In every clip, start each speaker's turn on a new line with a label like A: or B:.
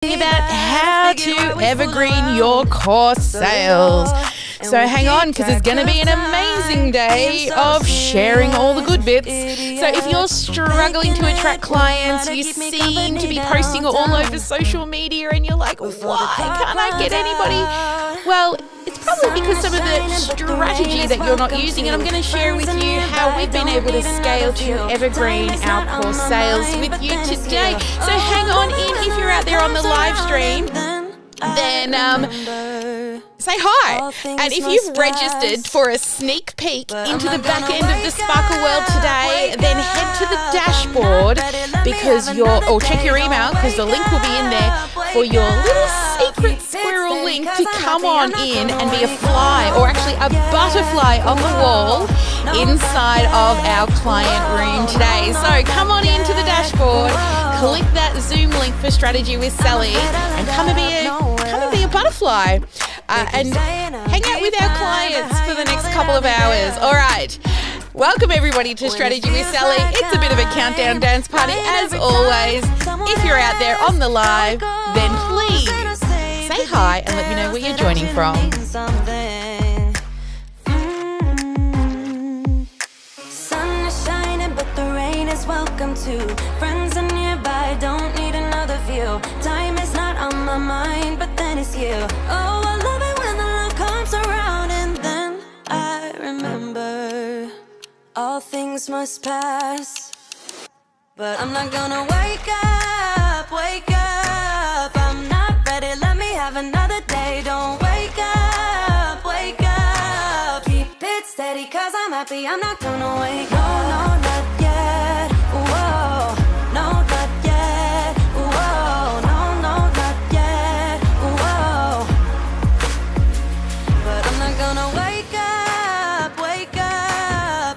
A: About how to evergreen your course sales. So hang on, because it's going to be an amazing day of sharing all the good bits. So if you're struggling to attract clients, you seem to be posting all over social media and you're like, why can't I get anybody? Well, it's probably because some of the strategy that you're not using, and I'm going to share with you how we've been able to scale to evergreen our course sales with you today. So hang on in if you're out there on the live stream, then say hi. And if you've registered for a sneak peek into the back end of the Sparkle World today, then head to the dashboard or check your email, because the link will be in there for your little secret squirrel link to come on in and be a fly, or actually a butterfly on the wall inside of our client room today. So come on into the dashboard, click that Zoom link for Strategy with Sally, and come and be a butterfly. And hang out with our clients for the next couple of hours. All right. Welcome, everybody, to Strategy with Sally. It's a bit of a countdown dance party, as always. If you're out there on the live, then please say hi and let me know where you're joining from.
B: Sun is shining, but the rain is welcome too. Friends are nearby, don't need another view. Time is not on my mind, but then it's you. Oh, I love it when the love comes around, and then I remember all things must pass. But I'm not gonna wake up, wake up. I'm not ready, let me have another day. Don't wake up, wake up. Keep it steady, cause I'm happy, I'm not gonna wake up. No, not yet, whoa. No, not yet, whoa. No, not yet, whoa. But I'm not gonna wake up, wake up.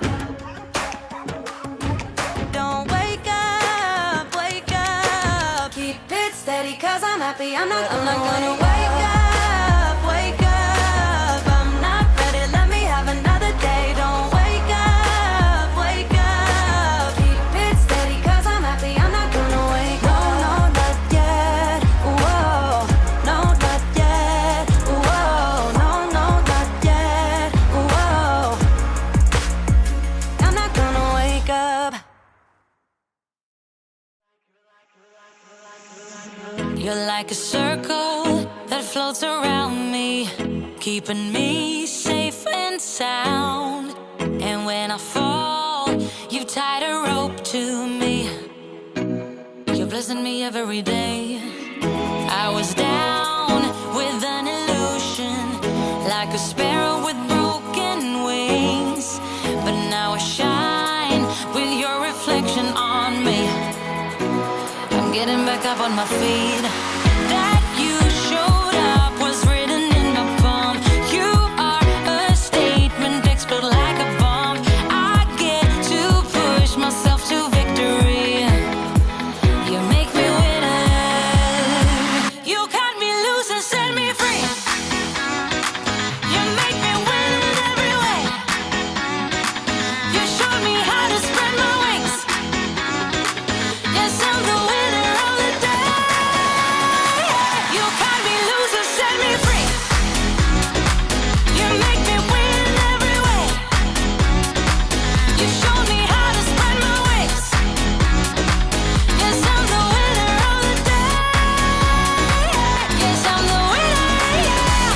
B: Don't wake up, wake up. Keep it steady, cause I'm happy, I'm not gonna wake up, wake up. I'm not ready, let me have another day. Don't wake up, wake up. Keep it steady, cause I'm happy, I'm not gonna wake up. No, not yet, whoa. No, not yet, whoa. No, not yet, whoa. I'm not gonna wake up. You're like a circle that floats around me, keeping me safe and sound. And when I fall, you've tied a rope to me. You're blessing me every day. I was down with an illusion, like a sparrow with broken wings. But now I shine with your reflection on me. I'm getting back up on my feet. That you showed up was written in my palm. You are a statement, explode like a bomb. I get to push myself to victory. You make me winner. You cut me loose and set me free. You make me win in every way. You showed me how to spread my wings. Yes, I'm the winner of the day. You cut me loose and set me free. You make me win in every way. You showed me how to spread my wings. Yes, I'm the winner of the day. Yes, I'm the winner, yeah.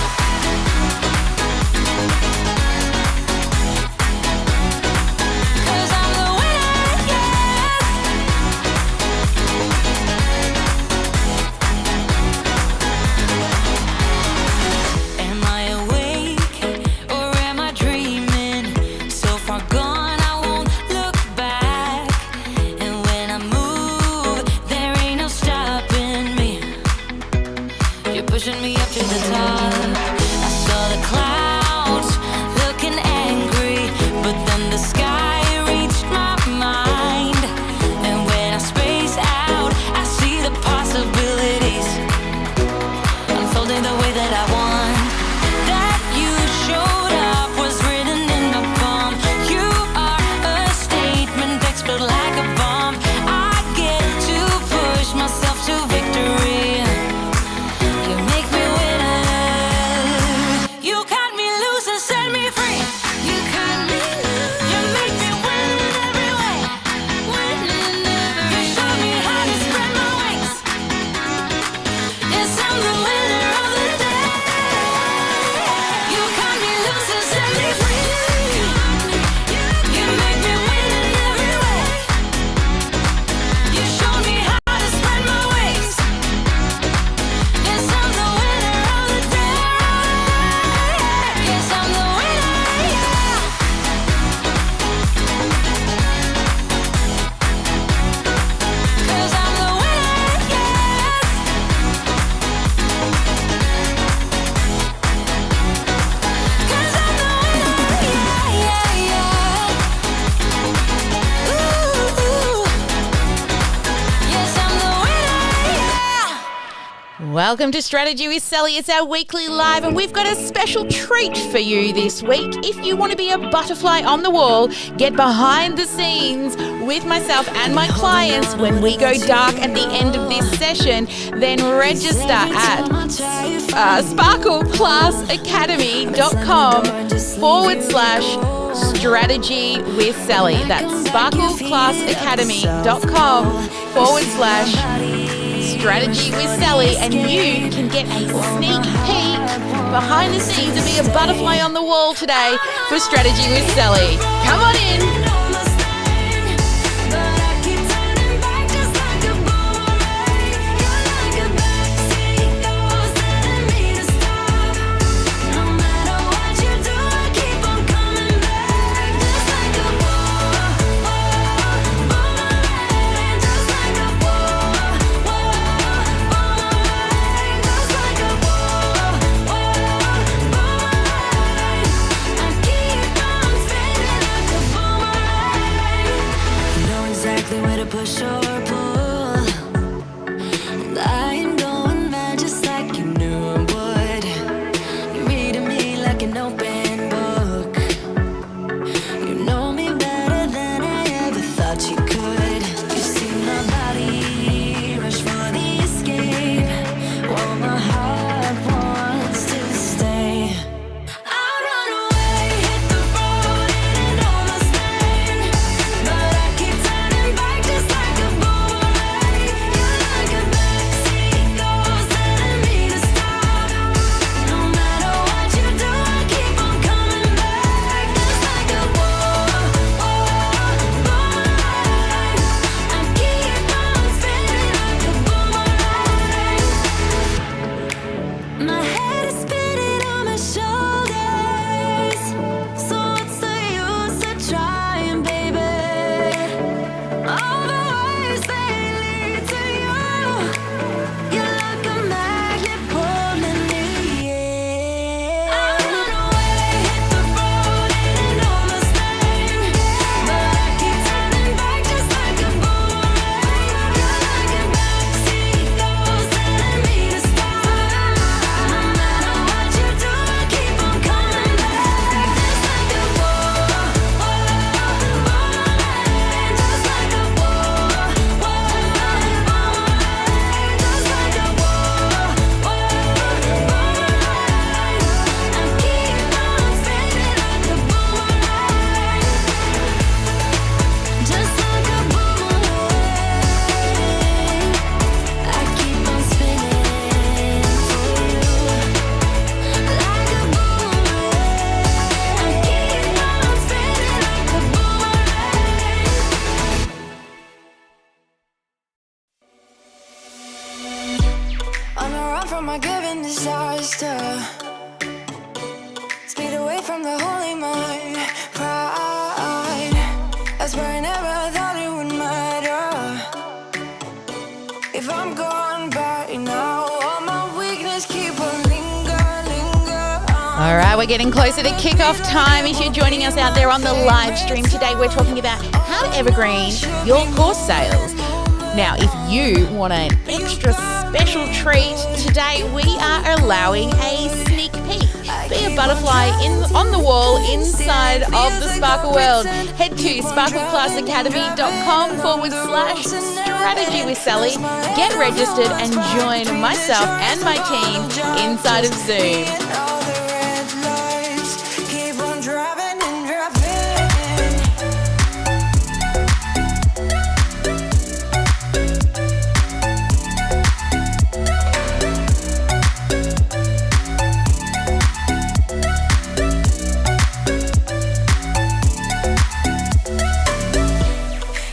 B: 'Cause I'm the winner, yes. Am I awake or am I dreaming? So far gone, I won't look back. And when I move, there ain't no stopping me. You're pushing me up to the top. I saw the clouds looking angry, but then the sky reached my mind. And when I space out, I see the possibilities unfolding the way that I want. That you showed up was written in my palm. You are a statement, explode like a bomb. I get to push myself to victory.
A: Welcome to Strategy with Sally. It's our weekly live and we've got a special treat for you this week. If you want to be a butterfly on the wall, get behind the scenes with myself and my clients when we go dark at the end of this session, then register at sparkleclassacademy.com/strategy with Sally. That's sparkleclassacademy.com/strategy with Sally, and you can get a sneak peek behind the scenes and be a butterfly on the wall today for Strategy with Sally. Come on in.
B: Push or pull, and I am going mad just like you knew I would. You're reading me like an open book. You know me better than I ever thought you could. You see my body rush for the escape, while my heart wants to stay. I'll run away, hit the road and it almost rain, but I keep turning back just like a boomerang. You're like a backseat ghost telling me to stop. No matter what you do, I keep on coming back. Just like a boomerang. I keep on spinning like a boomerang. My head is spinning on my shoulders, so what's the use of trying, baby? All the ways they lead to you. You're like a magnet pulling me in. I run away, hit the road and it almost rain, but I keep turning back just like a boomerang. You're like a backseat ghost telling me to stop. No matter what you do, I keep on coming back. Just like a boomerang. Just like a boomerang. Just like a I keep on spinning for you. Like a boomerang. I keep on spinning like a boomerang. On a run from my given disaster, speed away from the holy mind, pride. That's where I never thought it would matter. If I'm gone by now, all my weakness keep on linger on.
A: All right, we're getting closer to kickoff time. If you're joining us out there on the live stream today, we're talking about how to evergreen your course sales. Now, if you want an extra special treat, today we are allowing a sneak peek. Be a butterfly on the wall inside of the Sparkle world. Head to sparkleclassacademy.com/strategy with Sally. Get registered and join myself and my team inside of Zoom.
B: All the red lights keep on driving and driving.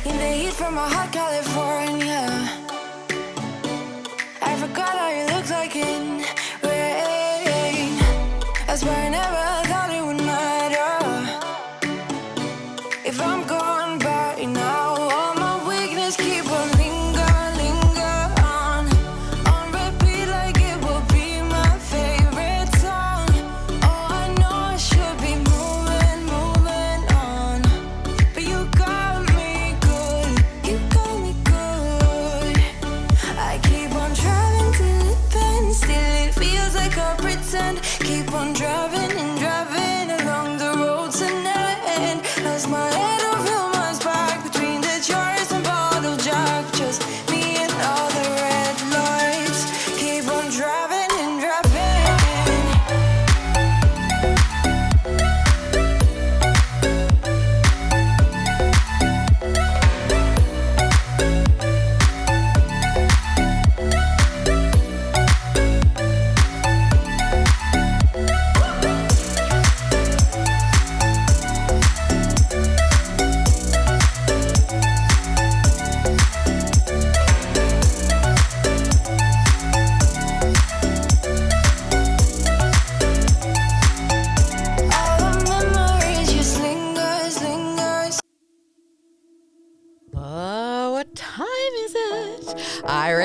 B: In the heat from a hot California, I forgot how you looked like in rain. That's why I never thought it would matter. If I'm gone by now, all my weakness keep on linger on repeat like it will be my favorite song. Oh, I know I should be moving on, but you got me good. I keep on driving till it bends.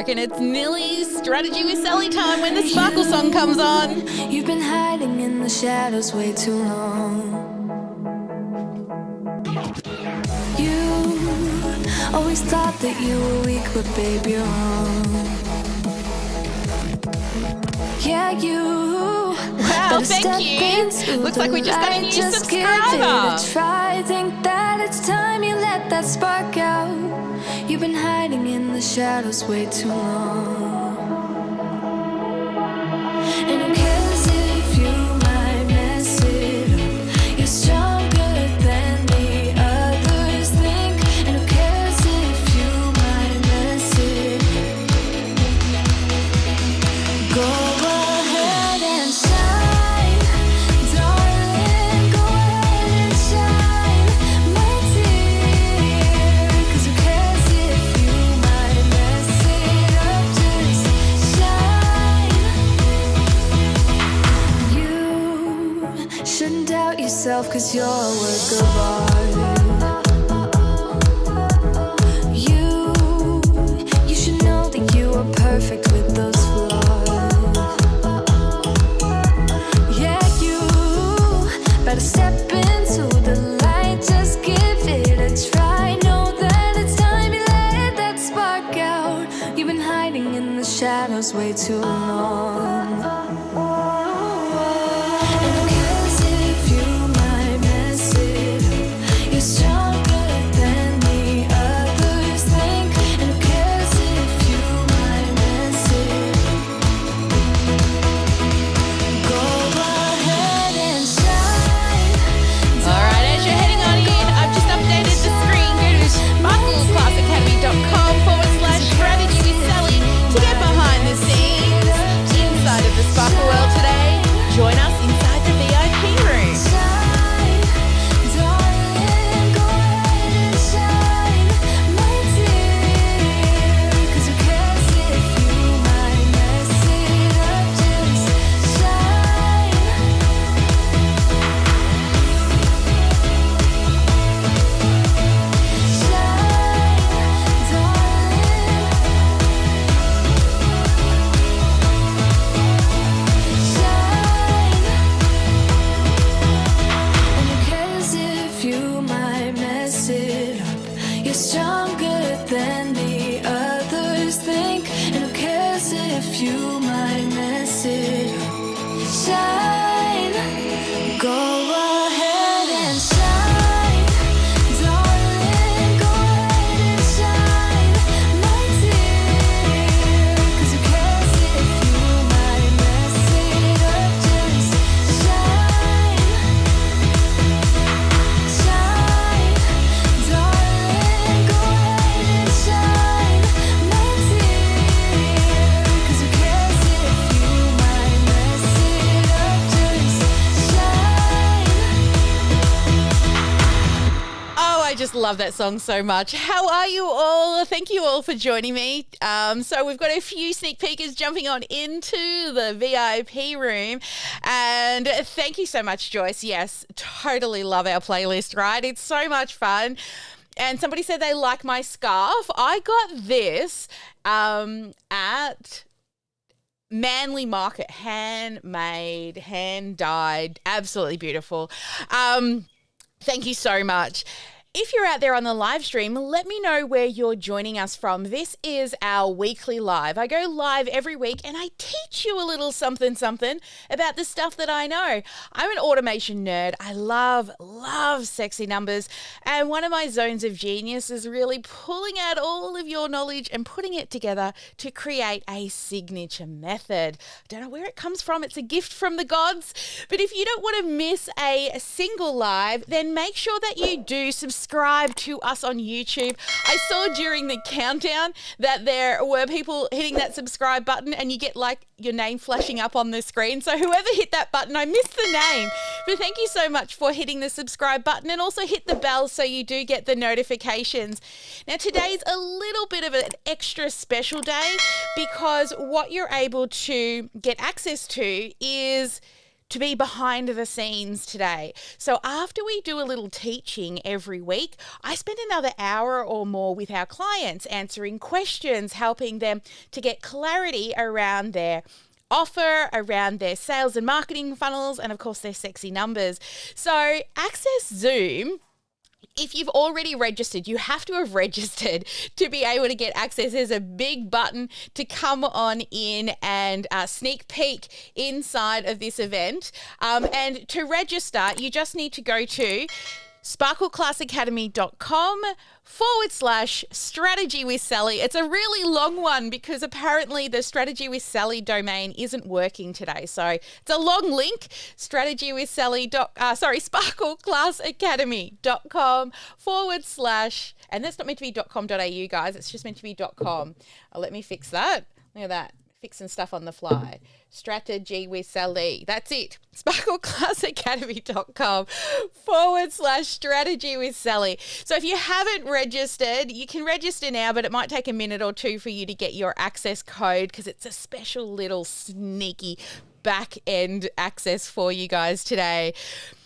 A: reckon it's nearly strategy with Sally time when the Sparkle song comes on.
B: You've been hiding in the shadows way too long. You always thought that you were weak, but babe, you're wrong. Yeah, you.
A: Wow, thank you. Looks like we just got a new subscriber.
B: Give it a try. Think that it's time you let that spark out. You've been hiding in the shadows way too long. And who cares if you might mess it up? You're stronger than the others think. And who cares if you might mess it up? Go ahead and shine, darling. Go ahead and shine, my dear. 'Cause who cares if you might mess it up? Just shine. You shouldn't doubt yourself, 'cause you're a work of art. You should know that you are perfect with those flaws. Yeah, you better step into the light. Just give it a try. Know that it's time you let that spark out. You've been hiding in the shadows way too long. And who cares if you might mess it up? You're stronger than the others think. And who cares if you might mess it up? Go ahead and shine.
A: All right, as you're heading on in, I've just updated the screen. Go to sparkleclassacademy.com/strategy with Sally to get behind the scenes inside of the Sparkle world today. Join us inside the VIP room.
B: Shine, darling, go ahead and shine, my dear. 'Cause who cares if you might mess it up? Just shine. Shine, and who cares if you might mess it up? You're stronger than the others think. And who cares if you might mess it up? Shine, go ahead and shine, darling. Go ahead and shine, my dear. 'Cause who cares if you might mess it up? Just shine, shine, darling. Go ahead and shine, my dear. 'Cause who cares if you might mess it up? Just shine.
A: Oh, I just love that song so much. How are you all? Thank you all for joining me. So we've got a few sneak peekers jumping on into the VIP room. And thank you so much, Joyce. Yes, totally love our playlist, right? It's so much fun. And somebody said they like my scarf. I got this at Manly Market, handmade, hand dyed, absolutely beautiful. Thank you so much. If you're out there on the live stream, let me know where you're joining us from. This is our weekly live. I go live every week and I teach you a little something about the stuff that I know. I'm an automation nerd. I love sexy numbers. And one of my zones of genius is really pulling out all of your knowledge and putting it together to create a signature method. I don't know where it comes from. It's a gift from the gods. But if you don't want to miss a single live, then make sure that you do subscribe to us on YouTube. I saw during the countdown that there were people hitting that subscribe button and you get like your name flashing up on the screen. So whoever hit that button, I missed the name, but thank you so much for hitting the subscribe button and also hit the bell so you do get the notifications. Now today's a little bit of an extra special day because what you're able to get access to is to be behind the scenes today. So after we do a little teaching every week, I spend another hour or more with our clients answering questions, helping them to get clarity around their offer, around their sales and marketing funnels, and of course their sexy numbers. So access Zoom. If you've already registered, you have to have registered to be able to get access. There's a big button to come on in and sneak peek inside of this event. And to register, you just need to go to sparkleclassacademy.com/strategy with Sally. It's a really long one because apparently the strategy with Sally domain isn't working today. So it's a long link, sparkleclassacademy.com/ and that's not meant to be .com.au, guys. It's just meant to be .com. Let me fix that. Look at that. Fixing stuff on the fly. Strategy with Sally. That's it. sparkleclassacademy.com/strategy with Sally. So if you haven't registered, you can register now, but it might take a minute or two for you to get your access code because it's a special little sneaky back end access for you guys today.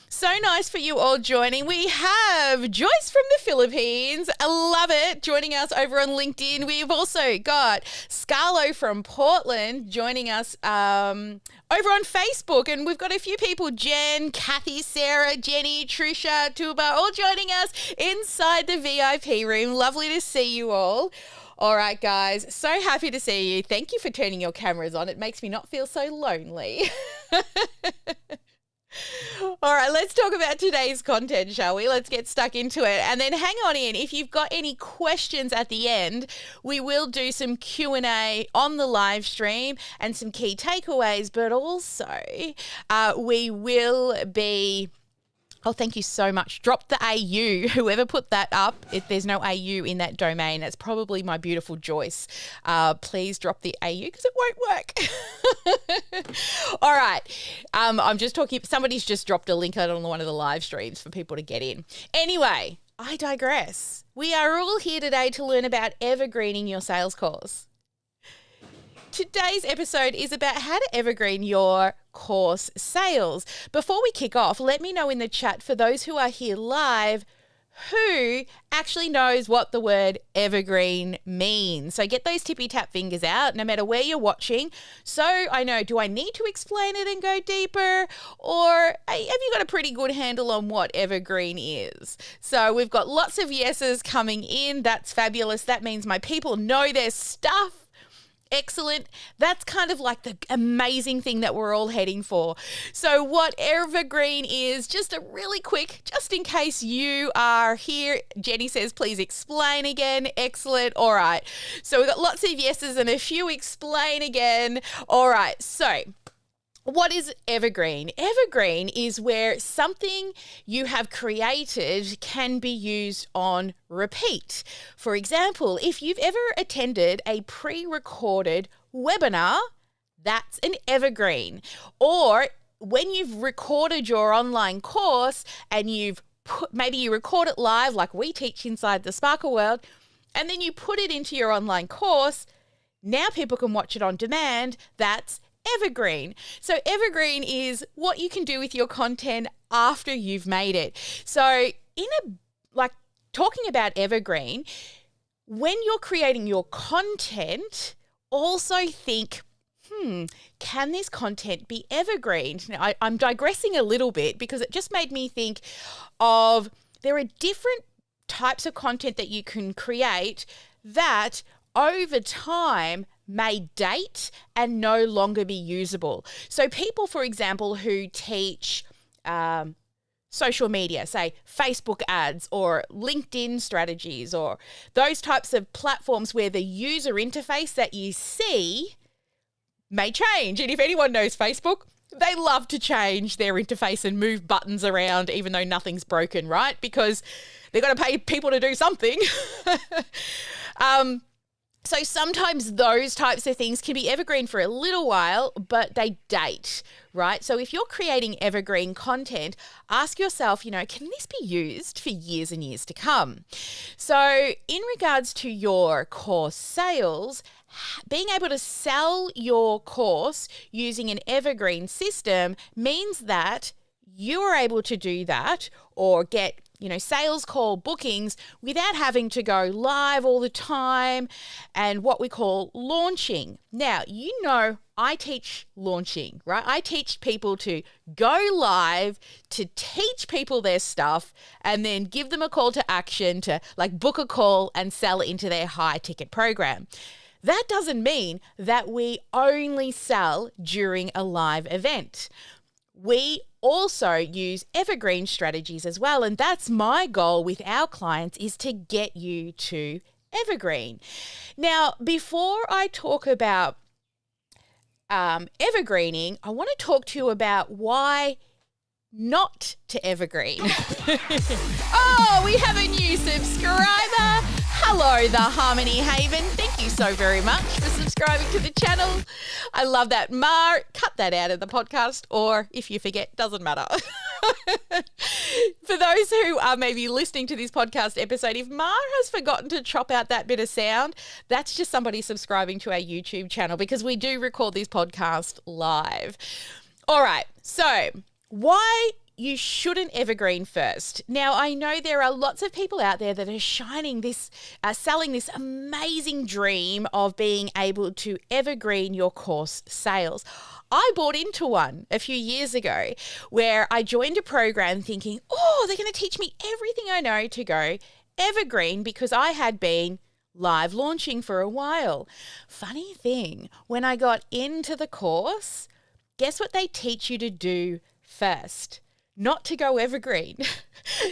A: So nice for you all joining. We have Joyce from the Philippines. I love it. Joining us over on LinkedIn. We've also got Scarlo from Portland joining us over on Facebook. And we've got a few people, Jen, Kathy, Sarah, Jenny, Trisha, Tuba, all joining us inside the VIP room. Lovely to see you all. All right, guys. So happy to see you. Thank you for turning your cameras on. It makes me not feel so lonely. All right, let's talk about today's content, shall we? Let's get stuck into it. And then hang on in. If you've got any questions at the end, we will do some Q&A on the live stream and some key takeaways, but also we will be... Oh, thank you so much. Drop the AU. Whoever put that up, if there's no AU in that domain, that's probably my beautiful Joyce. Please drop the AU because it won't work. All right. I'm just talking, somebody's just dropped a link on one of the live streams for people to get in. Anyway, I digress. We are all here today to learn about evergreening your sales course. Today's episode is about how to evergreen your course sales. Before we kick off, let me know in the chat for those who are here live who actually knows what the word evergreen means. So get those tippy tap fingers out no matter where you're watching. So I know, do I need to explain it and go deeper, or have you got a pretty good handle on what evergreen is? So we've got lots of yeses coming in. That's fabulous. That means my people know their stuff. Excellent. That's kind of like the amazing thing that we're all heading for. So what evergreen is, just a really quick, just in case you are here, Jenny says, please explain again. Excellent. All right. So we've got lots of yeses and a few explain again. All right. So what is evergreen? Evergreen is where something you have created can be used on repeat. For example, if you've ever attended a pre-recorded webinar, that's an evergreen. Or when you've recorded your online course and maybe you record it live like we teach inside the Sparkle World, and then you put it into your online course, now people can watch it on demand. That's evergreen. So evergreen is what you can do with your content after you've made it. So talking about evergreen, when you're creating your content, also think, can this content be evergreen? Now, I'm digressing a little bit because it just made me think of there are different types of content that you can create that over time may date and no longer be usable. So people, for example, who teach social media, say Facebook ads or LinkedIn strategies or those types of platforms where the user interface that you see may change. And if anyone knows Facebook, they love to change their interface and move buttons around even though nothing's broken, right? Because they've got to pay people to do something. So sometimes those types of things can be evergreen for a little while, but they date, right? So if you're creating evergreen content, ask yourself, can this be used for years and years to come? So in regards to your course sales, being able to sell your course using an evergreen system means that you are able to do that or get sales call bookings without having to go live all the time and what we call launching. Now, I teach launching, right? I teach people to go live, to teach people their stuff, and then give them a call to action to book a call and sell it into their high ticket program. That doesn't mean that we only sell during a live event. We also use evergreen strategies as well. And that's my goal with our clients, is to get you to evergreen. Now, before I talk about evergreening, I want to talk to you about why not to evergreen. Oh, we have a new subscriber. Hello, the Harmony Haven. Thank you so very much for subscribing to the channel. I love that. Mar, cut that out of the podcast, or if you forget, doesn't matter. For those who are maybe listening to this podcast episode, if Mar has forgotten to chop out that bit of sound, that's just somebody subscribing to our YouTube channel, because we do record this podcast live. All right, so why you shouldn't evergreen first. Now, I know there are lots of people out there that are selling this amazing dream of being able to evergreen your course sales. I bought into one a few years ago where I joined a program thinking, they're going to teach me everything I know to go evergreen, because I had been live launching for a while. Funny thing, when I got into the course, guess what they teach you to do first? Not to go evergreen.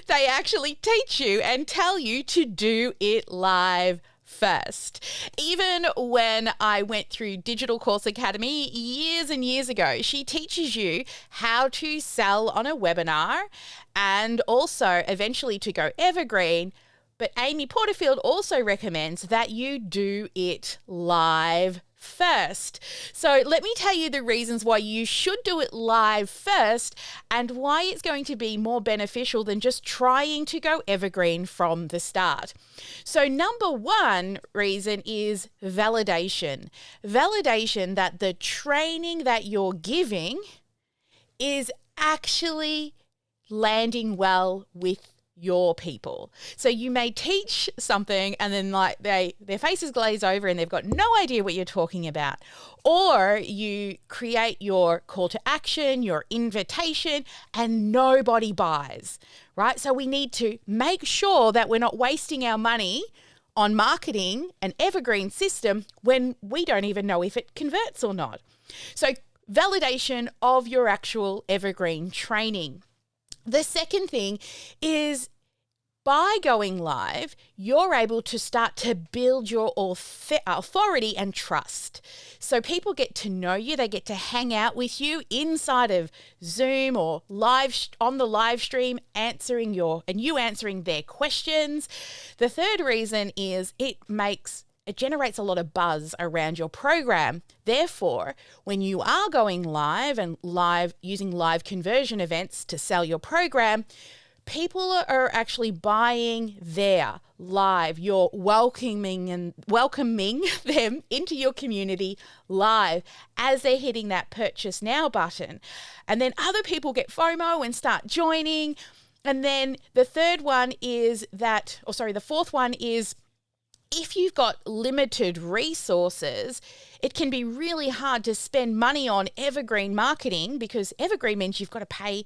A: They actually teach you and tell you to do it live first. Even when I went through Digital Course Academy years and years ago, she teaches you how to sell on a webinar and also eventually to go evergreen. But Amy Porterfield also recommends that you do it live first. So let me tell you the reasons why you should do it live first and why it's going to be more beneficial than just trying to go evergreen from the start. So number one reason is validation. Validation that the training that you're giving is actually landing well with your people. So you may teach something and then their faces glaze over and they've got no idea what you're talking about. Or you create your call to action, your invitation, and nobody buys, right? So we need to make sure that we're not wasting our money on marketing an evergreen system when we don't even know if it converts or not. So validation of your actual evergreen training. The second thing is, by going live, you're able to start to build your authority and trust. So people get to know you, they get to hang out with you inside of Zoom or live on the live stream, answering their questions. The third reason is it generates a lot of buzz around your program. Therefore, when you are going live and using live conversion events to sell your program, people are actually buying there live. You're welcoming them into your community live as they're hitting that purchase now button. And then other people get FOMO and start joining. And then the fourth one is, if you've got limited resources, it can be really hard to spend money on evergreen marketing, because evergreen means you've got to pay,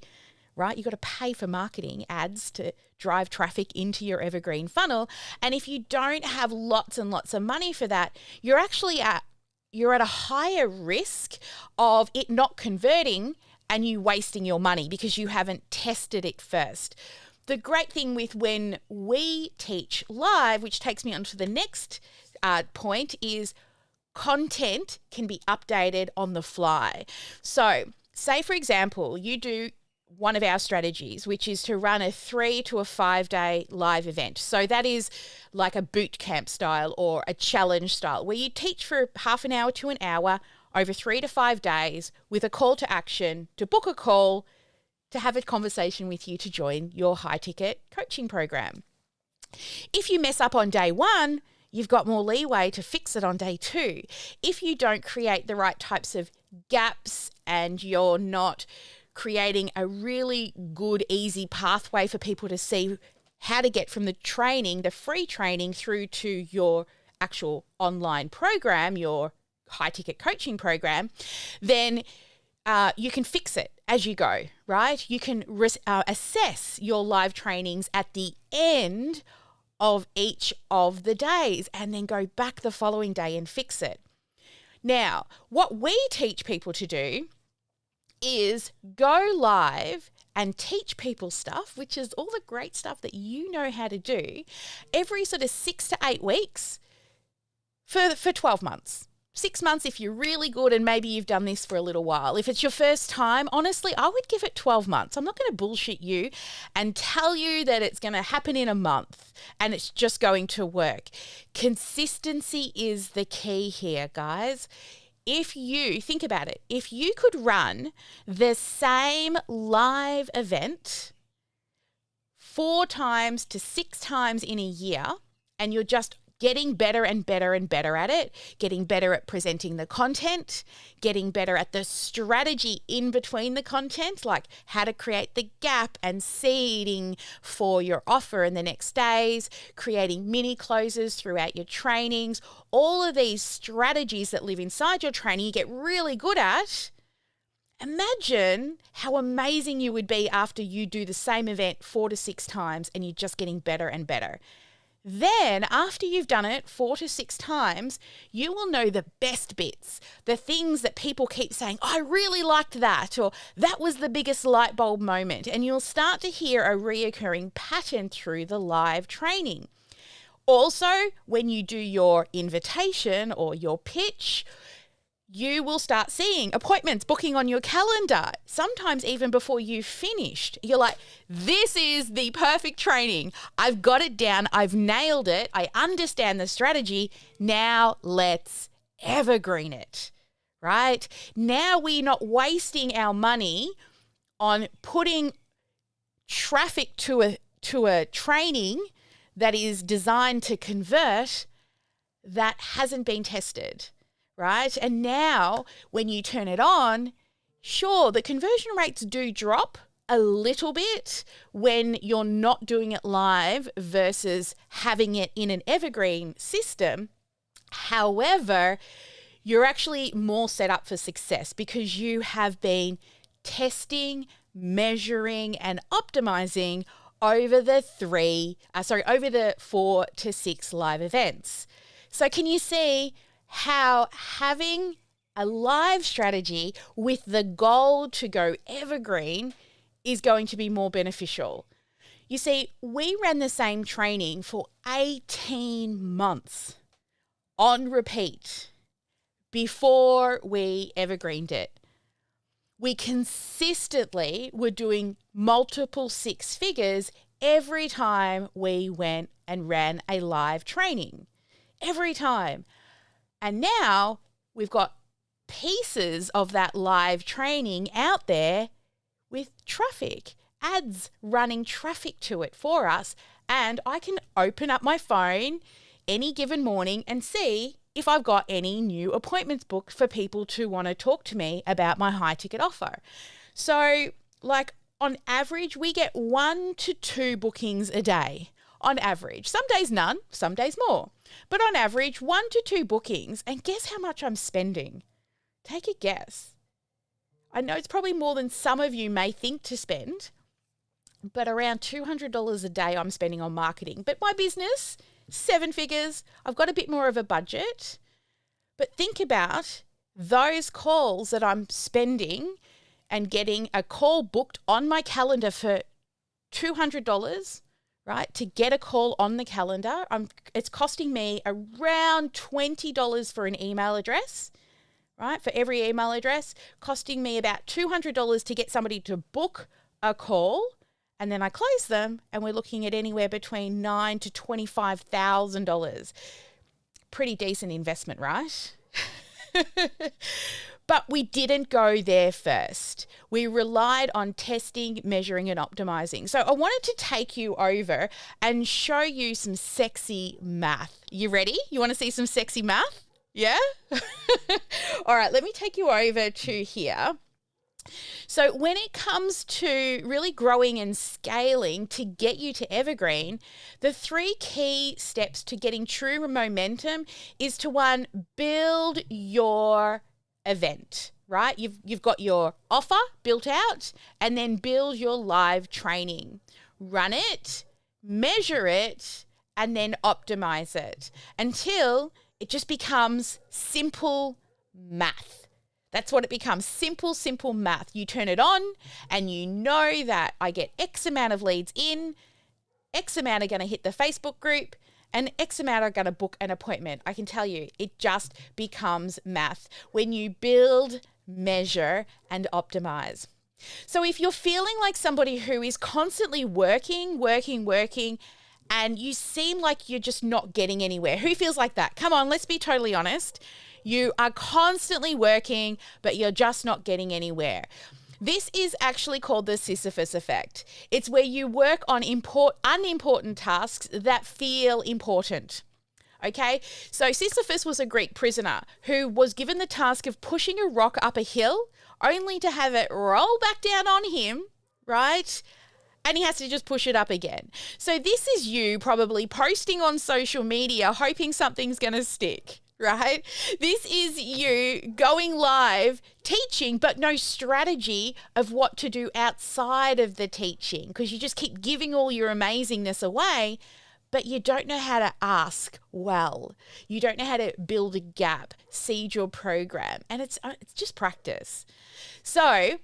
A: right? You've got to pay for marketing ads to drive traffic into your evergreen funnel. And if you don't have lots and lots of money for that, you're at a higher risk of it not converting and you wasting your money because you haven't tested it first. The great thing with when we teach live, which takes me on to the next point, is content can be updated on the fly. So say, for example, you do one of our strategies, which is to run a 3 to a 5 day live event. So that is like a boot camp style or a challenge style, where you teach for half an hour to an hour over 3 to 5 days with a call to action to book a call to have a conversation with you to join your high ticket coaching program. If you mess up on day one, you've got more leeway to fix it on day 2. If you don't create the right types of gaps and you're not creating a really good, easy pathway for people to see how to get from the training, the free training, through to your actual online program, your high-ticket coaching program, then you can fix it as you go, right? You can assess your live trainings at the end of each of the days and then go back the following day and fix it. Now, what we teach people to do is go live and teach people stuff, which is all the great stuff that you know how to do, every sort of 6 to 8 weeks for 12 months. 6 months if you're really good and maybe you've done this for a little while. If it's your first time, honestly, I would give it 12 months. I'm not going to bullshit you and tell you that it's going to happen in a month and it's just going to work. Consistency is the key here, guys. If you think about it, if you could run the same live event 4 times to 6 times in a year, and you're just getting better and better and better at it, getting better at presenting the content, getting better at the strategy in between the content, like how to create the gap and seeding for your offer in the next days, creating mini closes throughout your trainings, all of these strategies that live inside your training you get really good at. Imagine how amazing you would be after you do the same event 4 to 6 times and you're just getting better and better. Then, after you've done it 4 to 6 times, you will know the best bits, the things that people keep saying, I really liked that, or that was the biggest light bulb moment. And you'll start to hear a reoccurring pattern through the live training. Also, when you do your invitation or your pitch, you will start seeing appointments booking on your calendar, sometimes even before you've finished. You're like, this is the perfect training. I've got it down. I've nailed it. I understand the strategy. Now let's evergreen it, right? Now we're not wasting our money on putting traffic to a training that is designed to convert that hasn't been tested. Right? And now when you turn it on, sure, the conversion rates do drop a little bit when you're not doing it live versus having it in an evergreen system. However, you're actually more set up for success because you have been testing, measuring, and optimizing over the 4 to 6 live events. So can you see how having a live strategy with the goal to go evergreen is going to be more beneficial? You see, we ran the same training for 18 months on repeat before we evergreened it. We consistently were doing multiple 6 figures every time we went and ran a live training. Every time. And now we've got pieces of that live training out there with traffic, ads running traffic to it for us. And I can open up my phone any given morning and see if I've got any new appointments booked for people to want to talk to me about my high ticket offer. So like on average, we get 1 to 2 bookings a day. On average. Some days none, some days more. But on average, 1 to 2 bookings. And guess how much I'm spending? Take a guess. I know it's probably more than some of you may think to spend, but around $200 a day I'm spending on marketing. But my business, 7 figures. I've got a bit more of a budget. But think about those calls that I'm spending and getting a call booked on my calendar for $200. Right, to get a call on the calendar, it's costing me around $20 for an email address, right? For every email address, costing me about $200 to get somebody to book a call, and then I close them, and we're looking at anywhere between $9,000 to $25,000. Pretty decent investment, right? But we didn't go there first. We relied on testing, measuring, and optimizing. So I wanted to take you over and show you some sexy math. You ready? You want to see some sexy math? Yeah? All right, let me take you over to here. So when it comes to really growing and scaling to get you to Evergreen, the 3 key steps to getting true momentum is to, 1, build your event, right? You've got your offer built out, and then build your live training. Run it, measure it, and then optimize it until it just becomes simple math. That's what it becomes, simple math. You turn it on and you know that I get X amount of leads in, X amount are going to hit the Facebook group, and X amount are going to book an appointment. I can tell you, it just becomes math when you build, measure, and optimize. So if you're feeling like somebody who is constantly working, and you seem like you're just not getting anywhere, who feels like that? Come on, let's be totally honest. You are constantly working, but you're just not getting anywhere. This is actually called the Sisyphus effect. It's where you work on unimportant tasks that feel important. Okay, so Sisyphus was a Greek prisoner who was given the task of pushing a rock up a hill only to have it roll back down on him, right? And he has to just push it up again. So this is you probably posting on social media, hoping something's going to stick, right? This is you going live, teaching, but no strategy of what to do outside of the teaching, because you just keep giving all your amazingness away, but you don't know how to ask well. You don't know how to build a gap, seed your program, and it's just practice. So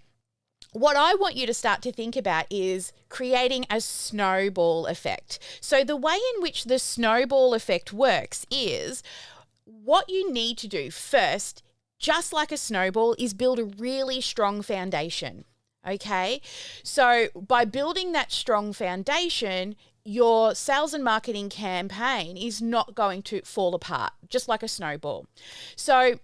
A: what I want you to start to think about is creating a snowball effect. So the way in which the snowball effect works is what you need to do first, just like a snowball, is build a really strong foundation. Okay? So by building that strong foundation, your sales and marketing campaign is not going to fall apart, just like a snowball. So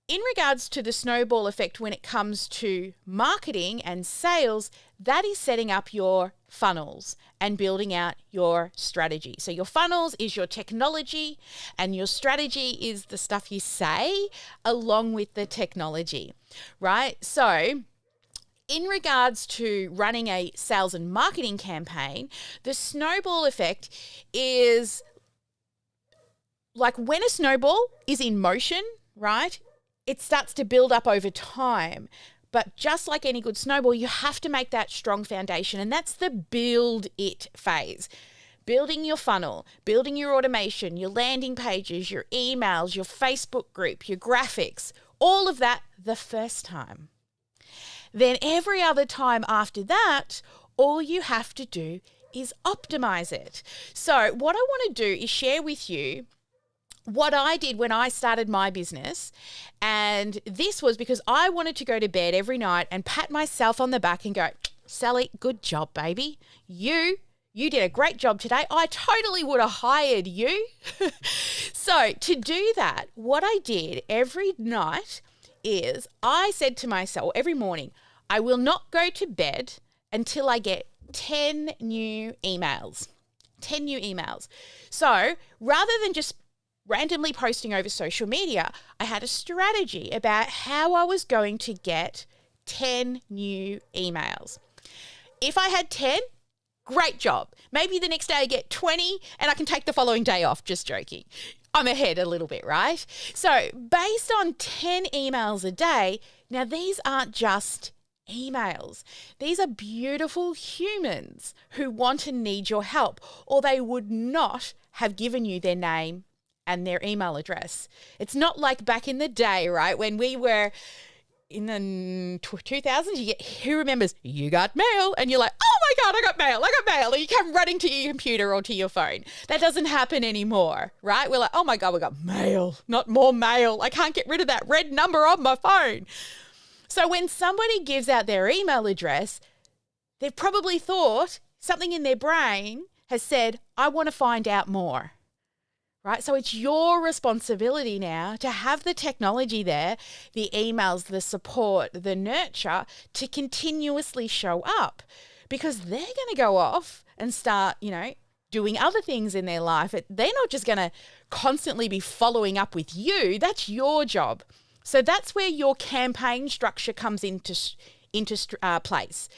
A: in regards to the snowball effect when it comes to marketing and sales, that is setting up your funnels and building out your strategy. So your funnels is your technology and your strategy is the stuff you say along with the technology, right? So in regards to running a sales and marketing campaign, the snowball effect is like when a snowball is in motion, right? It starts to build up over time. But just like any good snowball, you have to make that strong foundation. And that's the build it phase. Building your funnel, building your automation, your landing pages, your emails, your Facebook group, your graphics, all of that the first time. Then every other time after that, all you have to do is optimize it. So what I want to do is share with you what I did when I started my business. And this was because I wanted to go to bed every night and pat myself on the back and go, Sally, good job, baby. You did a great job today. I totally would have hired you. So to do that, what I did every night is I said to myself every morning, I will not go to bed until I get 10 new emails. 10 new emails. So rather than just randomly posting over social media, I had a strategy about how I was going to get 10 new emails. If I had 10, great job. Maybe the next day I get 20 and I can take the following day off, just joking. I'm ahead a little bit, right? So based on 10 emails a day, now these aren't just emails. These are beautiful humans who want and need your help, or they would not have given you their name and their email address. It's not like back in the day, right? When we were in the 2000s, who remembers you got mail and you're like, oh my God, I got mail. And you come running to your computer or to your phone. That doesn't happen anymore, right? We're like, oh my God, we got mail, not more mail. I can't get rid of that red number on my phone. So when somebody gives out their email address, they've probably thought something in their brain has said, I want to find out more. right? So it's your responsibility now to have the technology there, the emails, the support, the nurture to continuously show up, because they're going to go off and start, doing other things in their life. They're not just going to constantly be following up with you. That's your job. So that's where your campaign structure comes into place.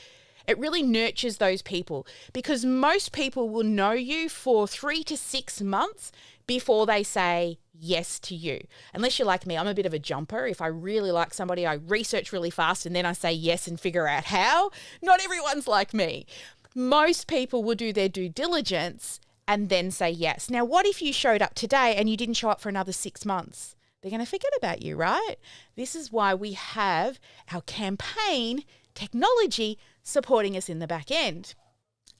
A: It really nurtures those people, because most people will know you for 3 to 6 months before they say yes to you. Unless you're like me, I'm a bit of a jumper. If I really like somebody, I research really fast and then I say yes and figure out how. Not everyone's like me. Most people will do their due diligence and then say yes. Now, what if you showed up today and you didn't show up for another 6 months? They're going to forget about you, right? This is why we have our campaign technology supporting us in the back end.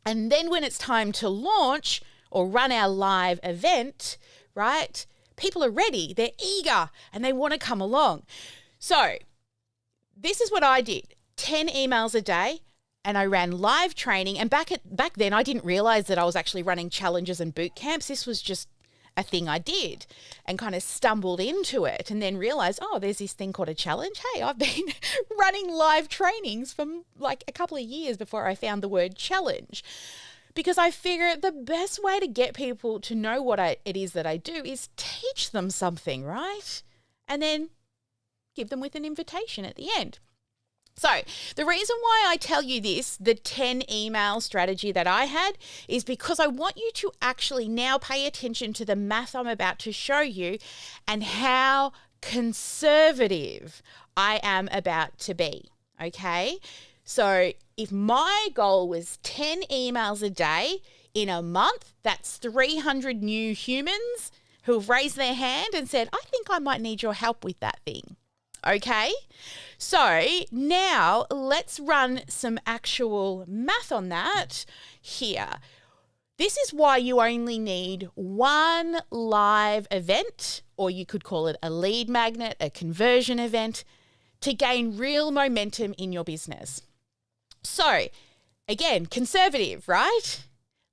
A: And then when it's time to launch or run our live event, right, people are ready, they're eager, and they want to come along. So this is what I did, 10 emails a day, and I ran live training. And back then, I didn't realize that I was actually running challenges and boot camps. This was just a thing I did and kind of stumbled into it, and then realized, oh, there's this thing called a challenge. Hey, I've been running live trainings for like a couple of years before I found the word challenge, because I figure the best way to get people to know what it is that I do is teach them something, right? And then give them with an invitation at the end. So the reason why I tell you this, the 10 email strategy that I had, is because I want you to actually now pay attention to the math I'm about to show you and how conservative I am about to be, okay? So if my goal was 10 emails a day in a month, that's 300 new humans who have raised their hand and said, I think I might need your help with that thing. Okay, so now let's run some actual math on that here. This is why you only need one live event, or you could call it a lead magnet, a conversion event, to gain real momentum in your business. So again, conservative, right?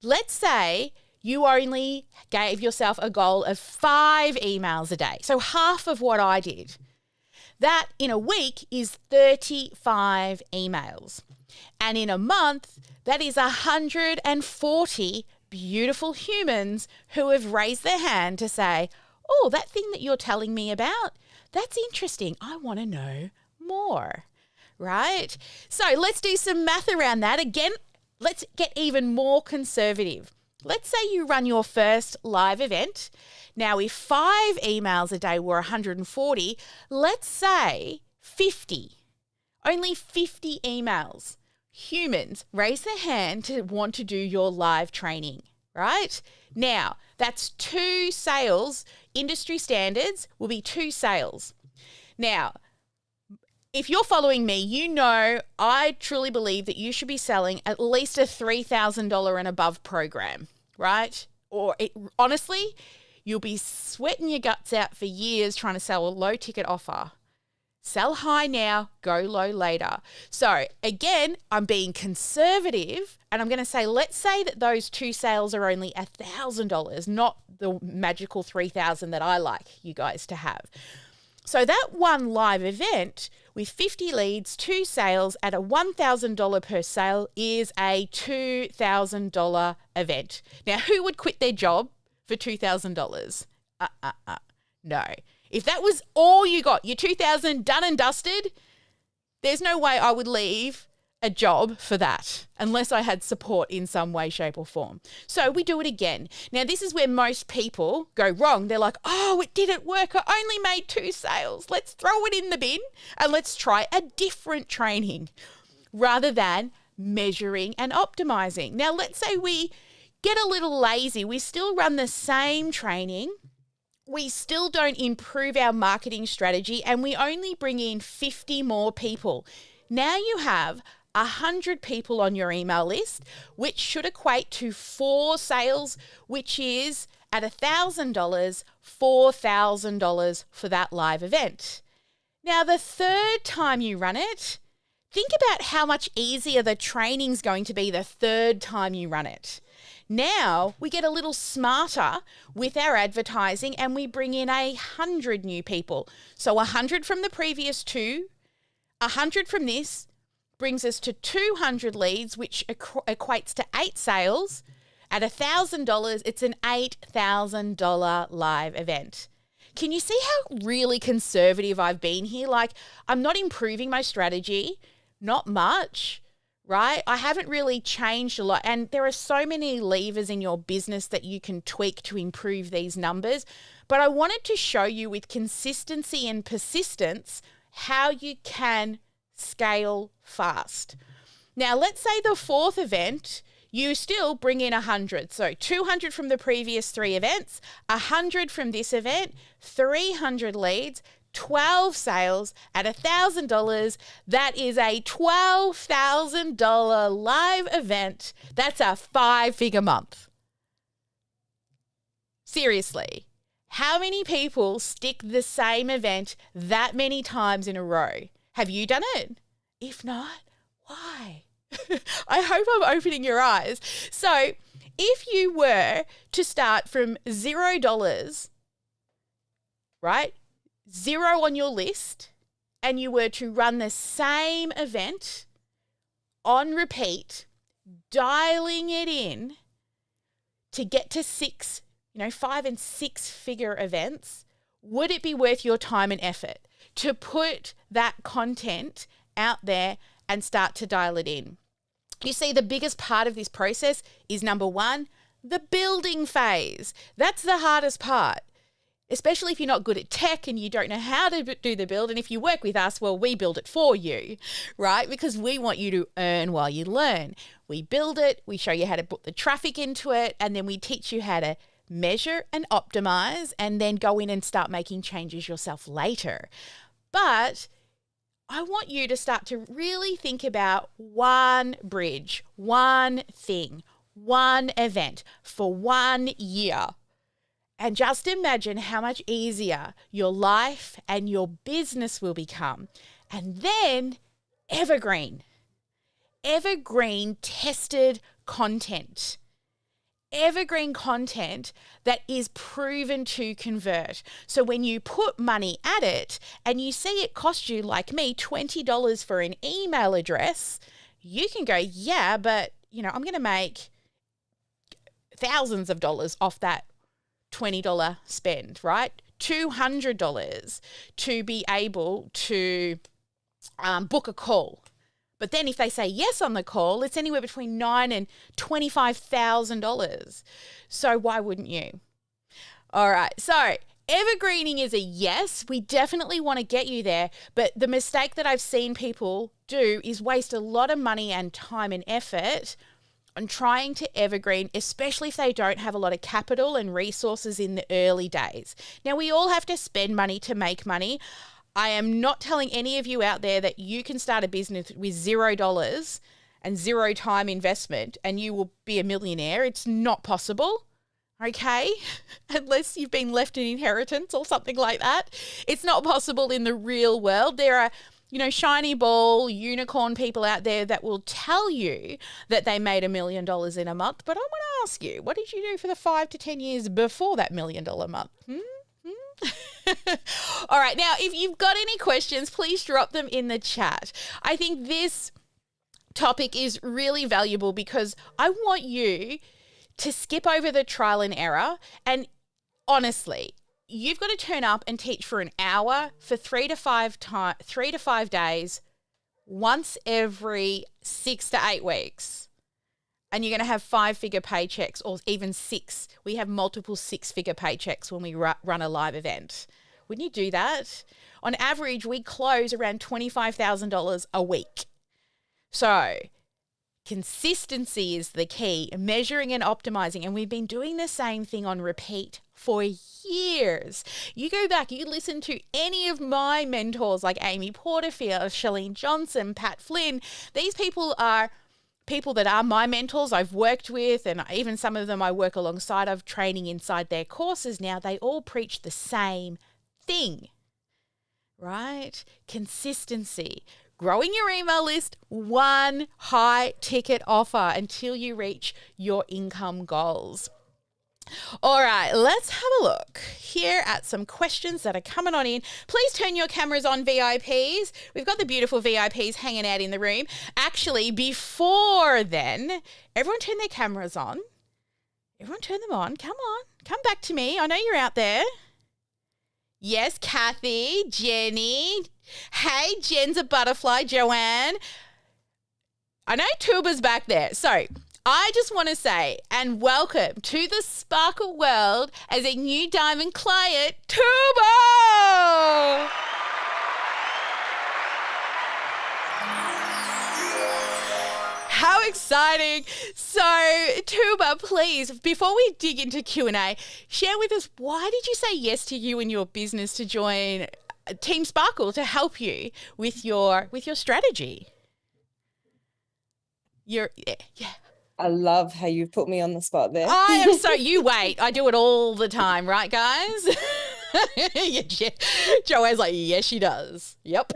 A: Let's say you only gave yourself a goal of 5 emails a day, so half of what I did. That in a week is 35 emails. And in a month, that is 140 beautiful humans who have raised their hand to say, oh, that thing that you're telling me about, that's interesting. I want to know more, right? So let's do some math around that. Again, let's get even more conservative. Let's say you run your first live event. Now, if 5 emails a day were 140, let's say 50, only 50 emails, humans raise their hand to want to do your live training, right? Now, that's 2 sales. Industry standards will be 2 sales. Now, if you're following me, you know I truly believe that you should be selling at least a $3,000 and above program, right? Or honestly, you'll be sweating your guts out for years trying to sell a low ticket offer. Sell high now, go low later. So again, I'm being conservative, and I'm going to say, let's say that those 2 sales are only $1,000, not the magical $3,000 that I like you guys to have. So that one live event with 50 leads, 2 sales at a $1,000 per sale is a $2,000 event. Now, who would quit their job for $2,000? No. If that was all you got, your $2,000 done and dusted, there's no way I would leave a job for that unless I had support in some way, shape or form. So we do it again. Now, this is where most people go wrong. They're like, oh, it didn't work. I only made 2 sales. Let's throw it in the bin and let's try a different training rather than measuring and optimizing. Now, let's say we get a little lazy. We still run the same training. We still don't improve our marketing strategy, and we only bring in 50 more people. Now you have 100 people on your email list, which should equate to 4 sales, which is at $1,000, $4,000 for that live event. Now, the third time you run it, think about how much easier the training's going to be the third time you run it. Now we get a little smarter with our advertising and we bring in 100 new people. So 100 from the previous 2, 100 from this brings us to 200 leads, which equates to 8 sales. At $1,000, it's an $8,000 live event. Can you see how really conservative I've been here? Like, I'm not improving my strategy, not much, right? I haven't really changed a lot. And there are so many levers in your business that you can tweak to improve these numbers. But I wanted to show you with consistency and persistence how you can scale fast. Now, let's say the 4th event, you still bring in 100. So 200 from the previous 3 events, 100 from this event, 300 leads, 12 sales at $1,000. That is a $12,000 live event. That's a 5-figure month. Seriously, how many people stick the same event that many times in a row? Have you done it? If not, why? I hope I'm opening your eyes. So if you were to start from $0, right, 0 on your list, and you were to run the same event on repeat, dialing it in to get to 5 and 6-figure events, would it be worth your time and effort to put that content out there and start to dial it in? You see, the biggest part of this process is, number 1, the building phase. That's the hardest part, especially if you're not good at tech and you don't know how to do the build. And if you work with us, well, we build it for you, right? Because we want you to earn while you learn. We build it, we show you how to put the traffic into it, and then we teach you how to measure and optimize and then go in and start making changes yourself later. But I want you to start to really think about one bridge, one thing, one event for 1 year. And just imagine how much easier your life and your business will become. And then evergreen tested content. Evergreen content that is proven to convert. So when you put money at it and you see it cost you, like me, $20 for an email address, you can go, yeah, but I'm going to make thousands of dollars off that $20 spend, right? $200 to be able to book a call. But then if they say yes on the call, it's anywhere between $9,000 and $25,000. So why wouldn't you? All right. So evergreening is a yes. We definitely want to get you there. But the mistake that I've seen people do is waste a lot of money and time and effort on trying to evergreen, especially if they don't have a lot of capital and resources in the early days. Now, we all have to spend money to make money. I am not telling any of you out there that you can start a business with $0 and 0 time investment and you will be a millionaire. It's not possible, okay? Unless you've been left an inheritance or something like that. It's not possible in the real world. There are, shiny ball, unicorn people out there that will tell you that they made $1 million in a month. But I want to ask you, what did you do for the 5 to 10 years before that $1 million month? All right. Now, if you've got any questions, please drop them in the chat. I think this topic is really valuable because I want you to skip over the trial and error. And honestly, you've got to turn up and teach for an hour for 3 to 5 days, once every 6 to 8 weeks. And you're going to have 5-figure paychecks or even 6. We have multiple 6-figure paychecks when we run a live event. Wouldn't you do that? On average, we close around $25,000 a week. So consistency is the key, measuring and optimizing. And we've been doing the same thing on repeat for years. You go back, you listen to any of my mentors like Amy Porterfield, Chalene Johnson, Pat Flynn. These people are people that are my mentors I've worked with, and even some of them I work alongside of training inside their courses now. They all preach the same thing, right? Consistency, growing your email list, one high ticket offer until you reach your income goals. All right, let's have a look here at some questions that are coming on in. Please turn your cameras on, VIPs. We've got the beautiful VIPs hanging out in the room. Actually, before then, everyone turn their cameras on. Everyone turn them on. Come on. Come back to me. I know you're out there. Yes, Kathy, Jenny. Hey, Jen's a butterfly. Joanne. I know Tuba's back there. So I just want to say, and welcome to the Sparkle world as a new diamond client, Tuba! How exciting. So, Tuba, please, before we dig into Q&A, share with us, why did you say yes to you and your business to join Team Sparkle to help you with your strategy? Yeah.
C: I love how you put me on the spot there.
A: I am so, you wait. I do it all the time, right, guys? Joanne's like, yes, she does. Yep.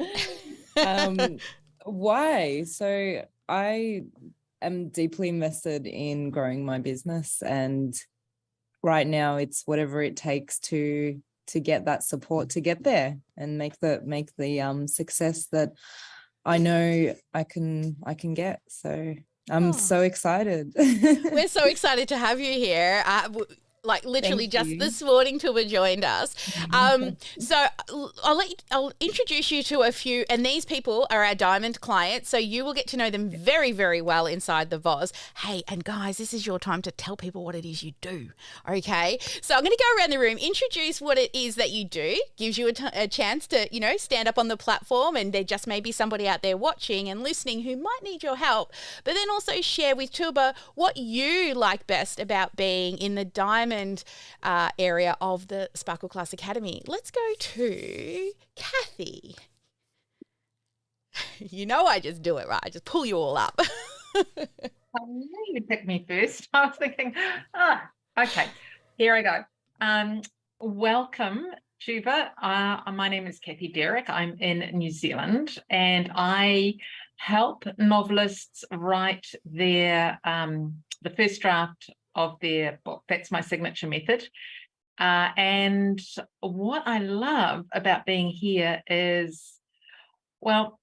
C: Why? So I am deeply invested in growing my business, and right now it's whatever it takes to get that support to get there and make the success that I know I can get. So I'm so excited.
A: We're so excited to have you here. Like literally just this morning, Tuba joined us. So I'll introduce you to a few, and these people are our diamond clients, so you will get to know them very, very well inside the VOZ. Hey, and guys, this is your time to tell people what it is you do, okay? So I'm going to go around the room, introduce what it is that you do, gives you a chance to, stand up on the platform, and there just may be somebody out there watching and listening who might need your help, but then also share with Tuba what you like best about being in the diamond area of the Sparkle Class Academy. Let's go to Kathy. I just do it, right? I just pull you all up.
D: I knew you'd pick me first. I was thinking, okay, here I go. Welcome, Juba. My name is Kathy Derrick. I'm in New Zealand, and I help novelists write the first draft of their book. That's my signature method. And what I love about being here is, well,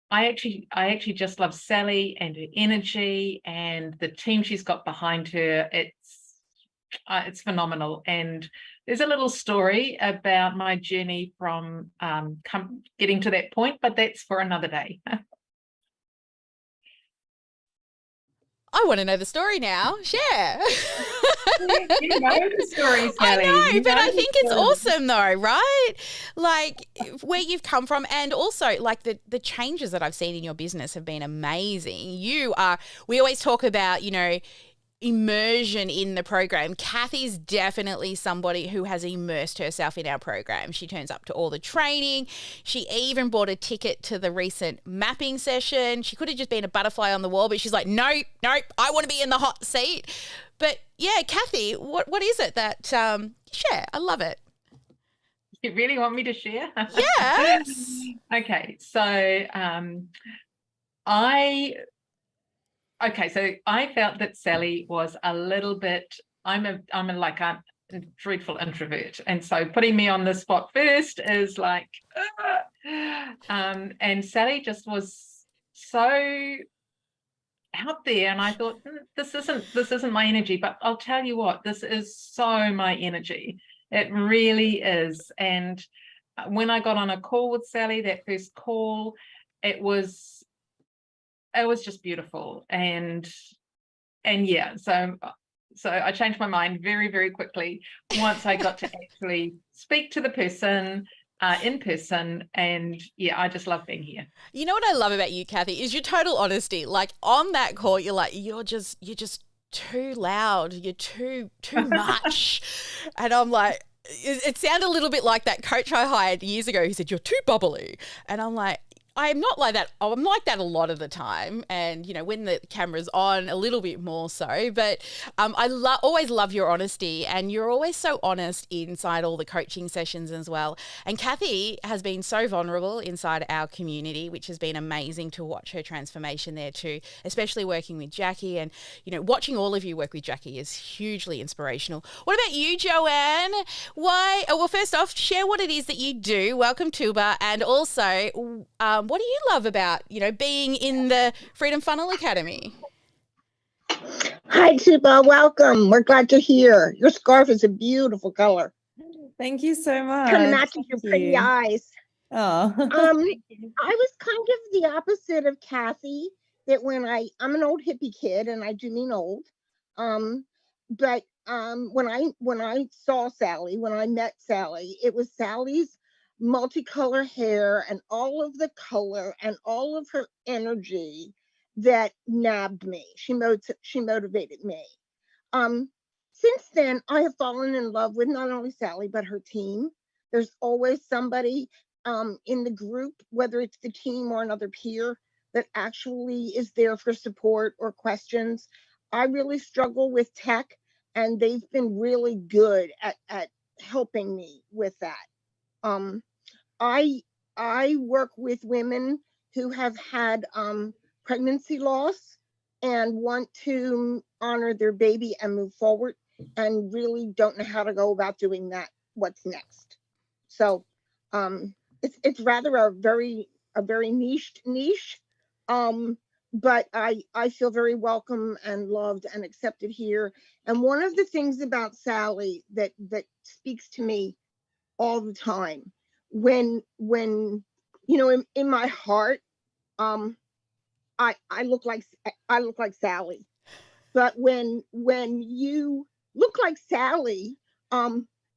D: I actually just love Sally and her energy and the team she's got behind her. It's phenomenal. And there's a little story about my journey from getting to that point, but that's for another day.
A: I want to know the story now. Share.
D: You know the story, Sally.
A: I know, but I think it's awesome though, right? Like where you've come from, and also like the changes that I've seen in your business have been amazing. We always talk about, immersion in the program. Kathy's definitely somebody who has immersed herself in our program. She turns up to all the training. She even bought a ticket to the recent mapping session. She could have just been a butterfly on the wall, but she's like, nope, I want to be in the hot seat. But yeah, Kathy, what is it that share? I love it.
D: You really want me to share?
A: Yes.
D: Okay, so so I felt that Sally was a little bit, I'm a dreadful introvert. And so putting me on the spot first is like, and Sally just was so out there. And I thought, this isn't my energy, but I'll tell you what, this is so my energy. It really is. And when I got on a call with Sally, that first call, it was just beautiful. And yeah, so I changed my mind very, very quickly once I got to actually speak to the person in person. And yeah, I just love being here.
A: You know what I love about you, Kathy, is your total honesty. Like on that call, you're like, you're just too loud. You're too much. And I'm like, it sounded a little bit like that coach I hired years ago. He said, you're too bubbly. And I'm like, I'm not like that. Oh, I'm like that a lot of the time. And, you know, when the camera's on, a little bit more so. But I always love your honesty, and you're always so honest inside all the coaching sessions as well. And Kathy has been so vulnerable inside our community, which has been amazing to watch her transformation there too, especially working with Jackie. And, you know, watching all of you work with Jackie is hugely inspirational. What about you, Joanne? Why? Oh, well, first off, share what it is that you do. Welcome, Tuba. And also, what do you love about, you know, being in the Freedom Funnel Academy?
E: Hi, Tuba. Welcome. We're glad to hear. Your scarf is a beautiful color.
C: Thank you so much.
E: Kind of matches your
C: Thank
E: pretty
C: you.
E: eyes.
C: Oh.
E: I was kind of the opposite of Kathy, that when I'm an old hippie kid, and I do mean old. But when I saw Sally, when I met Sally, it was Sally's multicolor hair and all of the color and all of her energy that nabbed me. She motivated me. Since then, I have fallen in love with not only Sally, but her team. There's always somebody in the group, whether it's the team or another peer, that actually is there for support or questions. I really struggle with tech, and they've been really good at helping me with that. I work with women who have had pregnancy loss and want to honor their baby and move forward, and really don't know how to go about doing that. What's next? So it's rather a very niche. But I feel very welcome and loved and accepted here. And one of the things about Sally that speaks to me all the time, when you know, in my heart, I look like Sally. But when you look like Sally,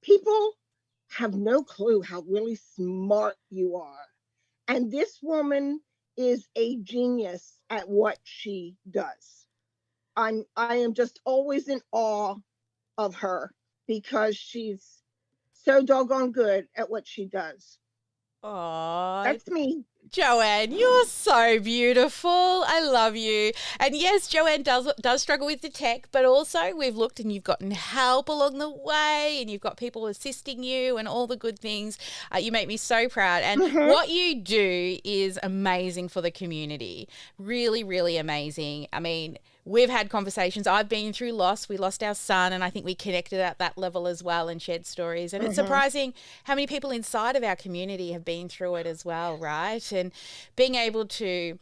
E: people have no clue how really smart you are. And this woman is a genius at what she does. I am just always in awe of her, because she's so doggone good at what she does.
A: Oh,
E: That's me.
A: Joanne, you're so beautiful. I love you. And yes, Joanne does struggle with the tech, but also we've looked and you've gotten help along the way, and you've got people assisting you and all the good things. You make me so proud. And what you do is amazing for the community. Really, really amazing. I mean, we've had conversations. I've been through loss. We lost our son, and I think we connected at that level as well and shared stories. And it's surprising how many people inside of our community have been through it as well, right? And being able to,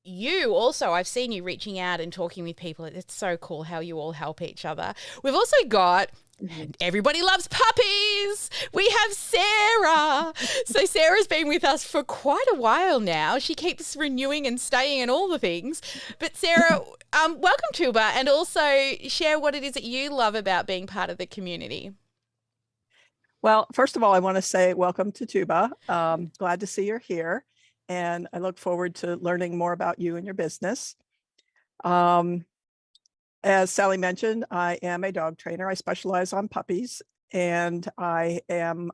A: you also, I've seen you reaching out and talking with people. It's so cool how you all help each other. We've also got, everybody loves puppies. We have Sarah. So Sarah's been with us for quite a while now. She keeps renewing and staying and all the things. But Sarah, welcome, Tuba, and also share what it is that you love about being part of the community.
F: Well, first of all, I want to say welcome to Tuba. Glad to see you're here, and I look forward to learning more about you and your business. As Sally mentioned, I am a dog trainer. I specialize on puppies, and I am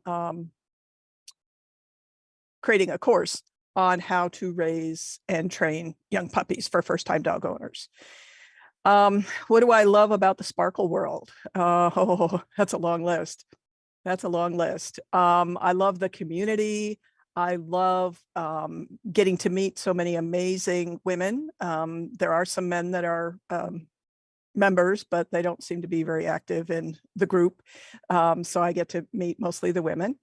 F: creating a course on how to raise and train young puppies for first-time dog owners. What do I love about the Sparkle world? Oh, that's a long list. That's a long list. I love the community. I love getting to meet so many amazing women. There are some men that are members, but they don't seem to be very active in the group. So I get to meet mostly the women.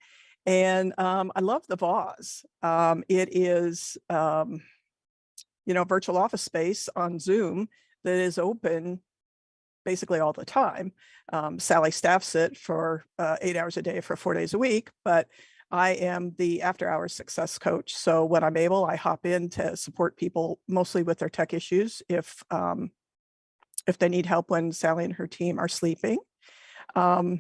F: And I love the Vause. It is, you know, virtual office space on Zoom that is open basically all the time. Sally staffs it for 8 hours a day for 4 days a week, but I am the after hours success coach. So when I'm able, I hop in to support people mostly with their tech issues if they need help when Sally and her team are sleeping. But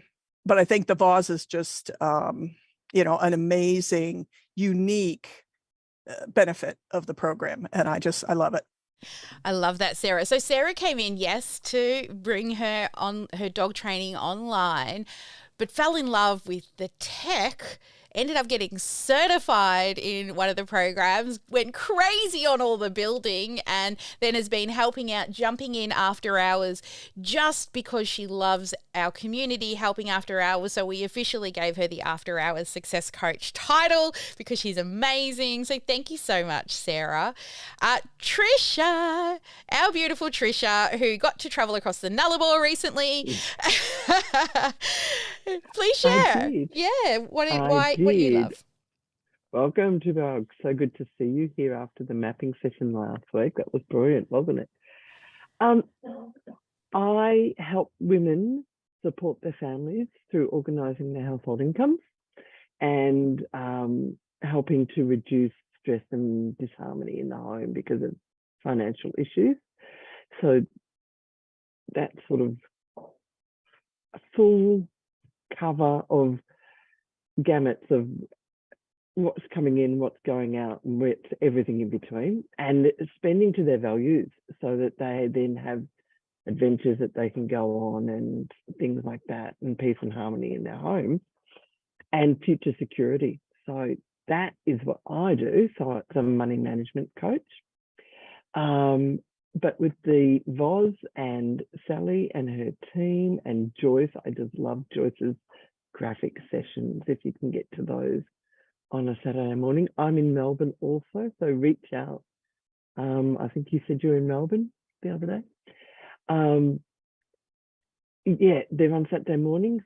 F: I think the Vause is just, you know, an amazing, unique benefit of the program. And I love it.
A: I love that, Sarah. So Sarah came in, yes, to bring her on her dog training online, but fell in love with the tech ended up getting certified in one of the programs, went crazy on all the building, and then has been helping out, jumping in after hours just because she loves our community, helping after hours. So we officially gave her the After Hours Success Coach title because she's amazing. So thank you so much, Sarah. Trisha, our beautiful Trisha, who got to travel across the Nullarbor recently. Please share. Yeah, what you love.
G: Welcome to Bog. So good to see you here after the mapping session last week. That was brilliant, wasn't it? I help women support their families through organising their household incomes and helping to reduce stress and disharmony in the home because of financial issues. So that's sort of a full cover of gamuts of what's coming in, what's going out, and with everything in between, and spending to their values so that they then have adventures that they can go on and things like that, and peace and harmony in their home and future security. So that is what I do. So it's a money management coach. But with the Voz and Sally and her team and Joyce, I just love Joyce's graphic sessions, if you can get to those on a Saturday morning. I'm in Melbourne also, so reach out. I think you said you're in Melbourne the other day. Yeah, they're on Saturday mornings.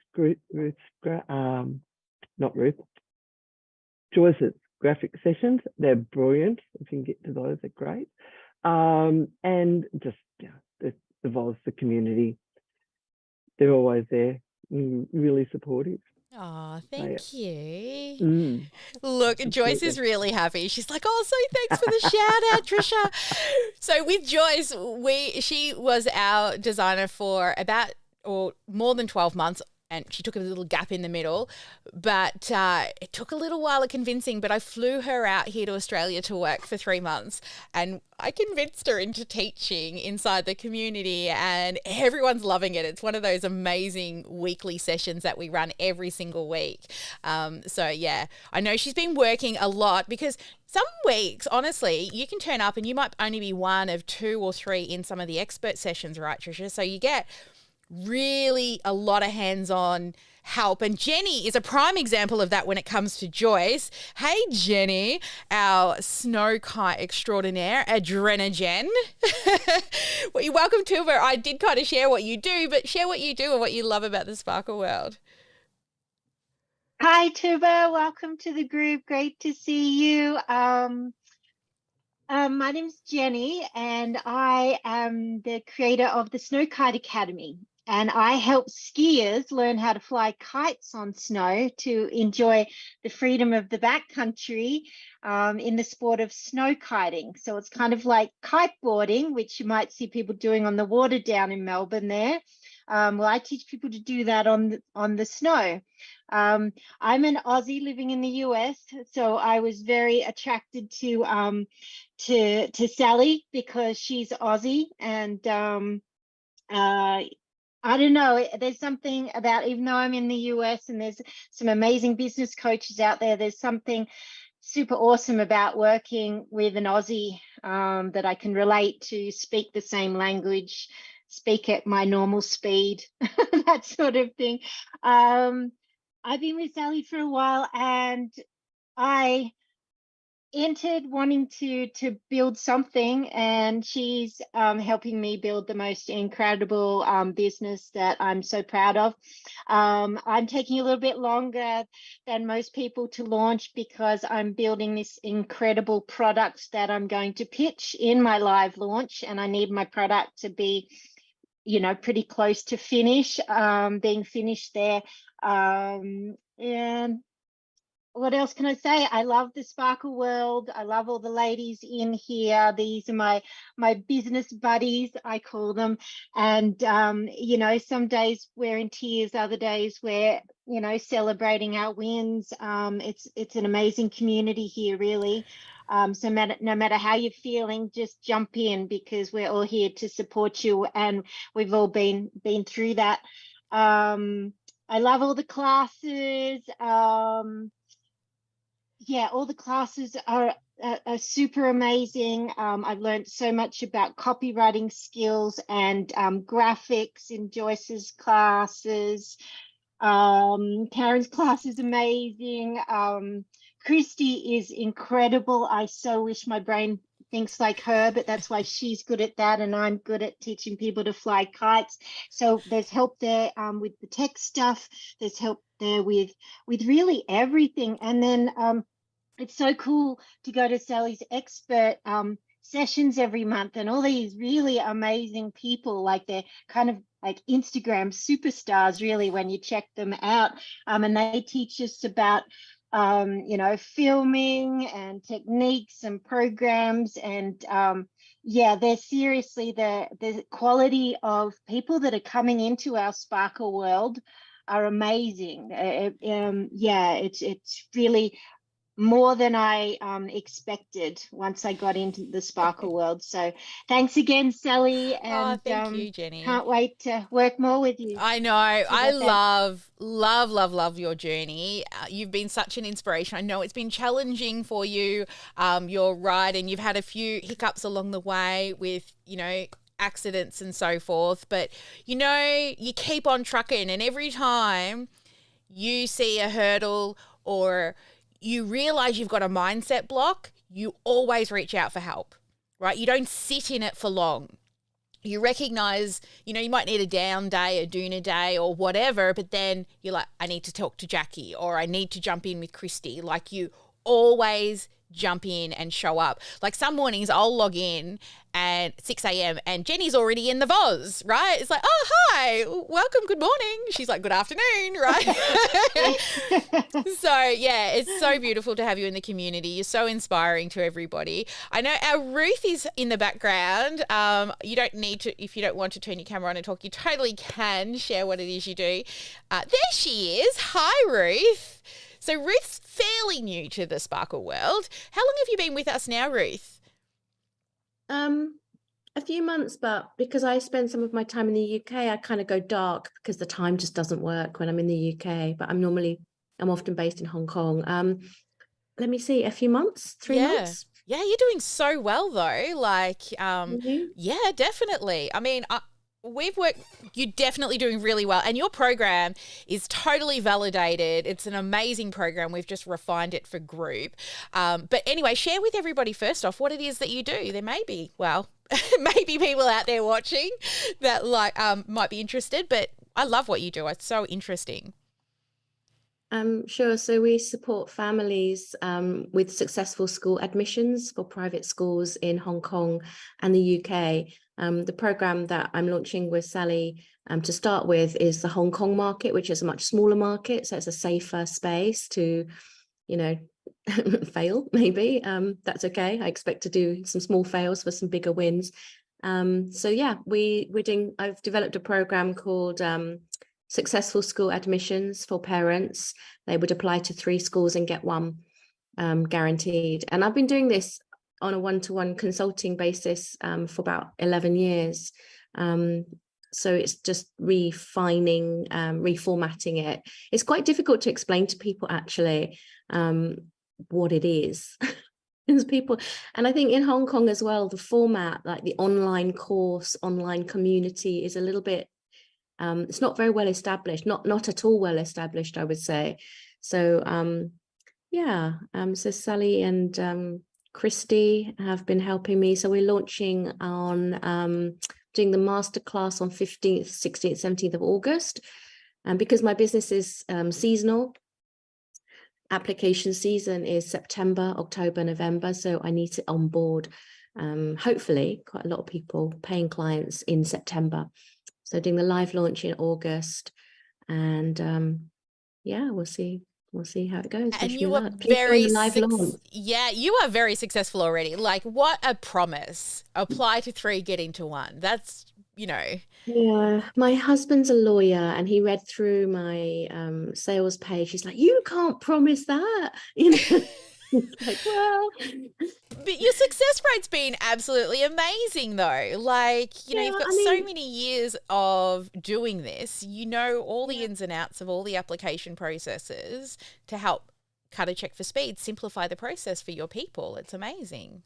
G: Joyce's graphic sessions, they're brilliant. If you can get to those, they're great. And just the Voz, the community, they're always there, really supportive.
A: Oh, thank you. Look, Joyce is really happy. She's like, oh, so thanks for the shout out, Trisha. So with Joyce, she was our designer for about or more than 12 months. And she took a little gap in the middle, but it took a little while of convincing, but I flew her out here to Australia to work for 3 months, and I convinced her into teaching inside the community, and everyone's loving it. It's one of those amazing weekly sessions that we run every single week. So yeah, I know she's been working a lot because some weeks, honestly, you can turn up and you might only be one of 2 or 3 in some of the expert sessions, right, Trisha? So you get really a lot of hands-on help, and Jenny is a prime example of that when it comes to Joyce. Hey Jenny, our snow kite extraordinaire, Adrenogen. Well, you're welcome to her. I did kind of share what you do, but share what you do and what you love about the Sparkle world.
H: Hi Tuba, welcome to the group. Great to see you. My name's Jenny, and I am the creator of the Snow Kite Academy. And I help skiers learn how to fly kites on snow to enjoy the freedom of the backcountry in the sport of snow kiting. So it's kind of like kiteboarding, which you might see people doing on the water down in Melbourne there. Well, I teach people to do that on the snow. I'm an Aussie living in the US, so I was very attracted to Sally because she's Aussie, and I don't know, there's something about, even though I'm in the US and there's some amazing business coaches out there, there's something super awesome about working with an Aussie that I can relate to, speak the same language, speak at my normal speed, that sort of thing. I've been with Sally for a while, and I entered wanting to build something, and she's helping me build the most incredible business that I'm so proud of. I'm taking a little bit longer than most people to launch because I'm building this incredible product that I'm going to pitch in my live launch, and I need my product to be, you know, pretty close to being finished there. And what else can I say? I love the Sparkle world. I love all the ladies in here. These are my business buddies, I call them. And you know, some days we're in tears, other days we're, you know, celebrating our wins. It's an amazing community here, really. So no matter how you're feeling, just jump in, because we're all here to support you, and we've all been through that. I love all the classes. yeah, all the classes are super amazing. I've learned so much about copywriting skills and graphics in Joyce's classes. Karen's class is amazing. Christy is incredible. I so wish my brain thinks like her, but that's why she's good at that and I'm good at teaching people to fly kites. So there's help there with the tech stuff. There's help there with really everything. And then it's so cool to go to Sally's expert sessions every month, and all these really amazing people, like they're kind of like Instagram superstars really when you check them out, and they teach us about you know, filming and techniques and programs, and yeah, they're seriously the quality of people that are coming into our Sparkle world are amazing. Yeah, it's really more than I expected once I got into the Sparkle world. So thanks again, Sally, and
A: thank you, Jenny.
H: can't wait to work more with you.
A: I know. I
H: about that.
A: love your journey. You've been such an inspiration. I know it's been challenging for you, your ride, and you've had a few hiccups along the way with, you know, accidents and so forth. But, you know, you keep on trucking, and every time you see a hurdle or you realize you've got a mindset block, you always reach out for help, right? You don't sit in it for long. You recognize, you know, you might need a down day, a doona day or whatever, but then you're like, I need to talk to Jackie or I need to jump in with Christy. Like, you always jump in and show up. Like, some mornings I'll log in at 6 a.m. and Jenny's already in the VOZ, right? It's like, oh, hi, welcome, good morning. She's like, good afternoon, right? So, yeah, it's so beautiful to have you in the community. You're so inspiring to everybody. I know our Ruth is in the background. You don't need to, if you don't want to turn your camera on and talk, you totally can share what it is you do. There she is. Hi, Ruth. So Ruth's fairly new to the Sparkle world. How long have you been with us now, Ruth?
I: A few months, but because I spend some of my time in the UK, I kind of go dark because the time just doesn't work when I'm in the UK, but I'm often based in Hong Kong. Let me see, a few months, 3 months.
A: Yeah, you're doing so well though. Like, yeah, definitely. I mean, you're definitely doing really well, and your program is totally validated. It's an amazing program. We've just refined it for group. But anyway, share with everybody first off what it is that you do. There may be, well, maybe people out there watching that like might be interested, but I love what you do. It's so interesting.
I: Sure. So we support families with successful school admissions for private schools in Hong Kong and the UK. The program that I'm launching with Sally to start with is the Hong Kong market, which is a much smaller market. So it's a safer space to, you know, fail maybe. That's okay. I expect to do some small fails for some bigger wins. So yeah, I've developed a program called Successful School Admissions for Parents. They would apply to 3 schools and get 1 guaranteed. And I've been doing this on a one-to-one consulting basis for about 11 years. So it's just refining, reformatting it. It's quite difficult to explain to people actually what it is. People, and I think in Hong Kong as well, the format, like the online course, online community, is a little bit it's not very well established, not at all well established, I would say. So so Sally and Christy have been helping me. So we're launching on doing the masterclass on 15th, 16th, 17th of August. And because my business is seasonal, application season is September, October, November. So I need to onboard hopefully quite a lot of people, paying clients in September. So doing the live launch in August, and we'll see how it goes.
A: And you are you are very successful already. Like, what a promise! Apply to 3, get into 1. That's, you know.
I: Yeah, my husband's a lawyer, and he read through my sales page. He's like, "You can't promise that," you know. It's like, well,
A: but your success rate's been absolutely amazing though. Like, you know, you've got so many years of doing this. You know all the ins and outs of all the application processes to help cut a check for speed, simplify the process for your people. It's amazing.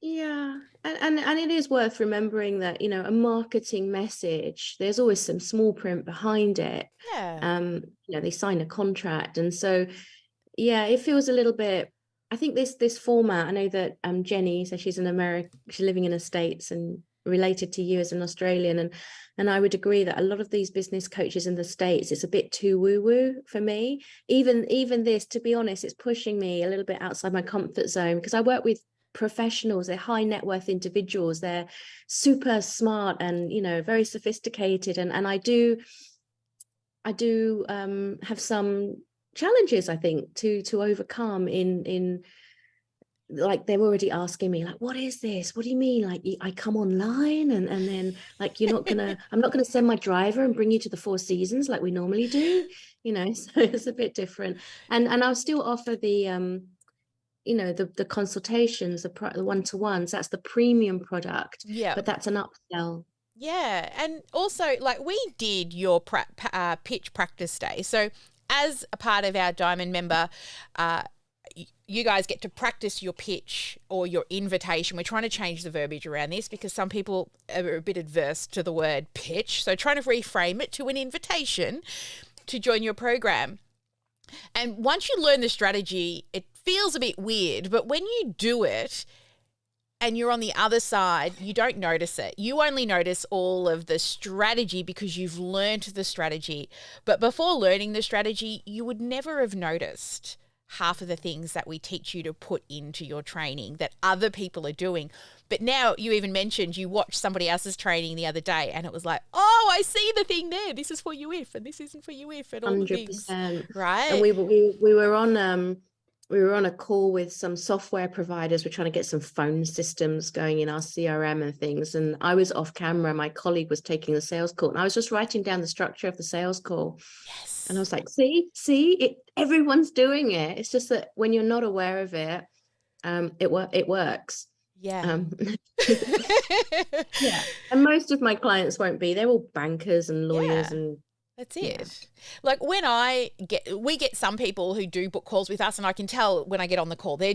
I: Yeah, and it is worth remembering that, you know, a marketing message, there's always some small print behind it.
A: Yeah.
I: You know, they sign a contract, and so yeah, it feels a little bit. I think this format. I know that Jenny, so she's an American, she's living in the States and related to you as an Australian, and I would agree that a lot of these business coaches in the States, it's a bit too woo-woo for me. Even this, to be honest, it's pushing me a little bit outside my comfort zone, because I work with professionals, they're high net worth individuals, they're super smart and, you know, very sophisticated, and I do have some challenges, I think, to overcome in like, they're already asking me, like, what is this? What do you mean? Like, I come online and then, like, I'm not gonna send my driver and bring you to the Four Seasons like we normally do, you know. So it's a bit different, and I'll still offer the you know, the consultations, the one-to-ones. That's the premium product.
A: Yeah.
I: But that's an upsell.
A: Yeah. And also, like, we did your pitch practice day. So as a part of our Diamond member, you guys get to practice your pitch or your invitation. We're trying to change the verbiage around this because some people are a bit adverse to the word pitch. So trying to reframe it to an invitation to join your program. And once you learn the strategy, it feels a bit weird, but when you do it and you're on the other side, you don't notice it. You only notice all of the strategy because you've learned the strategy. But before learning the strategy, you would never have noticed half of the things that we teach you to put into your training that other people are doing. But now, you even mentioned you watched somebody else's training the other day and it was like, oh, I see the thing there. This is for you if, and this isn't for you if, and all
I: 100%.
A: the things. Right.
I: And we were on a call with some software providers. We're trying to get some phone systems going in our CRM and things. And I was off camera. My colleague was taking the sales call, and I was just writing down the structure of the sales call.
A: Yes.
I: And I was like, see, everyone's doing it. It's just that when you're not aware of it, it works.
A: Yeah.
I: Yeah. And most of my clients won't be. They're all bankers and lawyers and
A: that's it. Like, when we get some people who do book calls with us, and I can tell when I get on the call, they're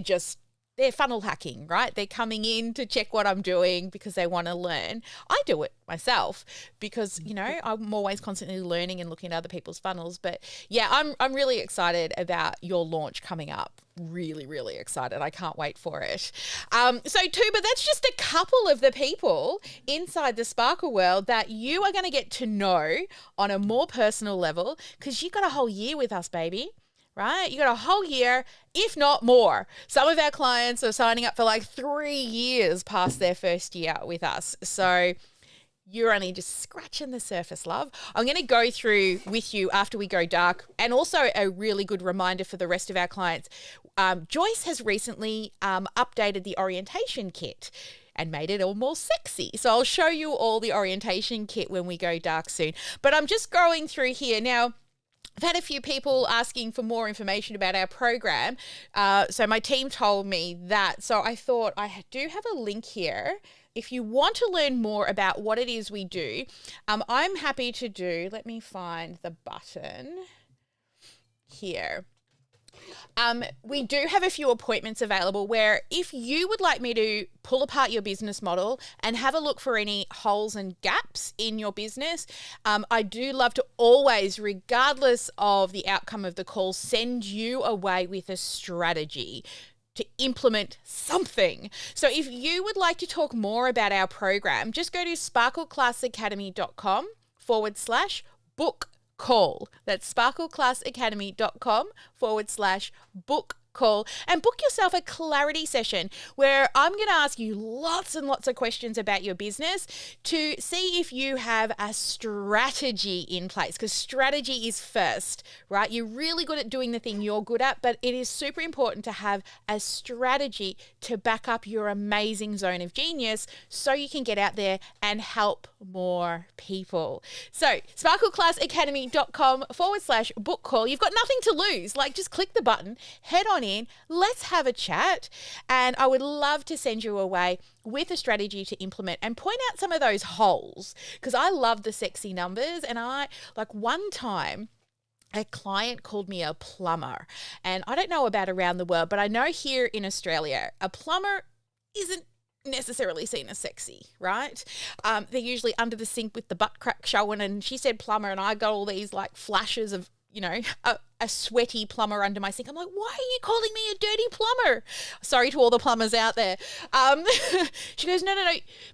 A: funnel hacking, right? They're coming in to check what I'm doing because they want to learn. I do it myself because, you know, I'm always constantly learning and looking at other people's funnels. But yeah, I'm really excited about your launch coming up. Really, really excited. I can't wait for it. So Tuba, that's just a couple of the people inside the Sparkle world that you are going to get to know on a more personal level, because you got a whole year with us, baby. Right? You got a whole year, if not more. Some of our clients are signing up for like 3 years past their first year with us. So you're only just scratching the surface, love. I'm going to go through with you after we go dark. And also a really good reminder for the rest of our clients. Joyce has recently updated the orientation kit and made it all more sexy. So I'll show you all the orientation kit when we go dark soon. But I'm just going through here now. I've had a few people asking for more information about our program. So my team told me that. So I thought I do have a link here. If you want to learn more about what it is we do, I'm happy to do, let me find the button here. We do have a few appointments available where if you would like me to pull apart your business model and have a look for any holes and gaps in your business, I do love to always, regardless of the outcome of the call, send you away with a strategy to implement something. So if you would like to talk more about our program, just go to sparkleclassacademy.com/book call. That's sparkleclassacademy.com/book call, and book yourself a clarity session where I'm going to ask you lots and lots of questions about your business to see if you have a strategy in place, because strategy is first, right? You're really good at doing the thing you're good at, but it is super important to have a strategy to back up your amazing zone of genius so you can get out there and help more people. So sparkleclassacademy.com/book call. You've got nothing to lose. Like, just click the button, head on in, let's have a chat, and I would love to send you away with a strategy to implement and point out some of those holes, because I love the sexy numbers. And one time a client called me a plumber. And I don't know about around the world, but I know here in Australia, a plumber isn't necessarily seen as sexy, right? They're usually under the sink with the butt crack showing. And she said plumber, and I got all these like flashes of, you know, a sweaty plumber under my sink. I'm like, why are you calling me a dirty plumber? Sorry to all the plumbers out there. She goes, no,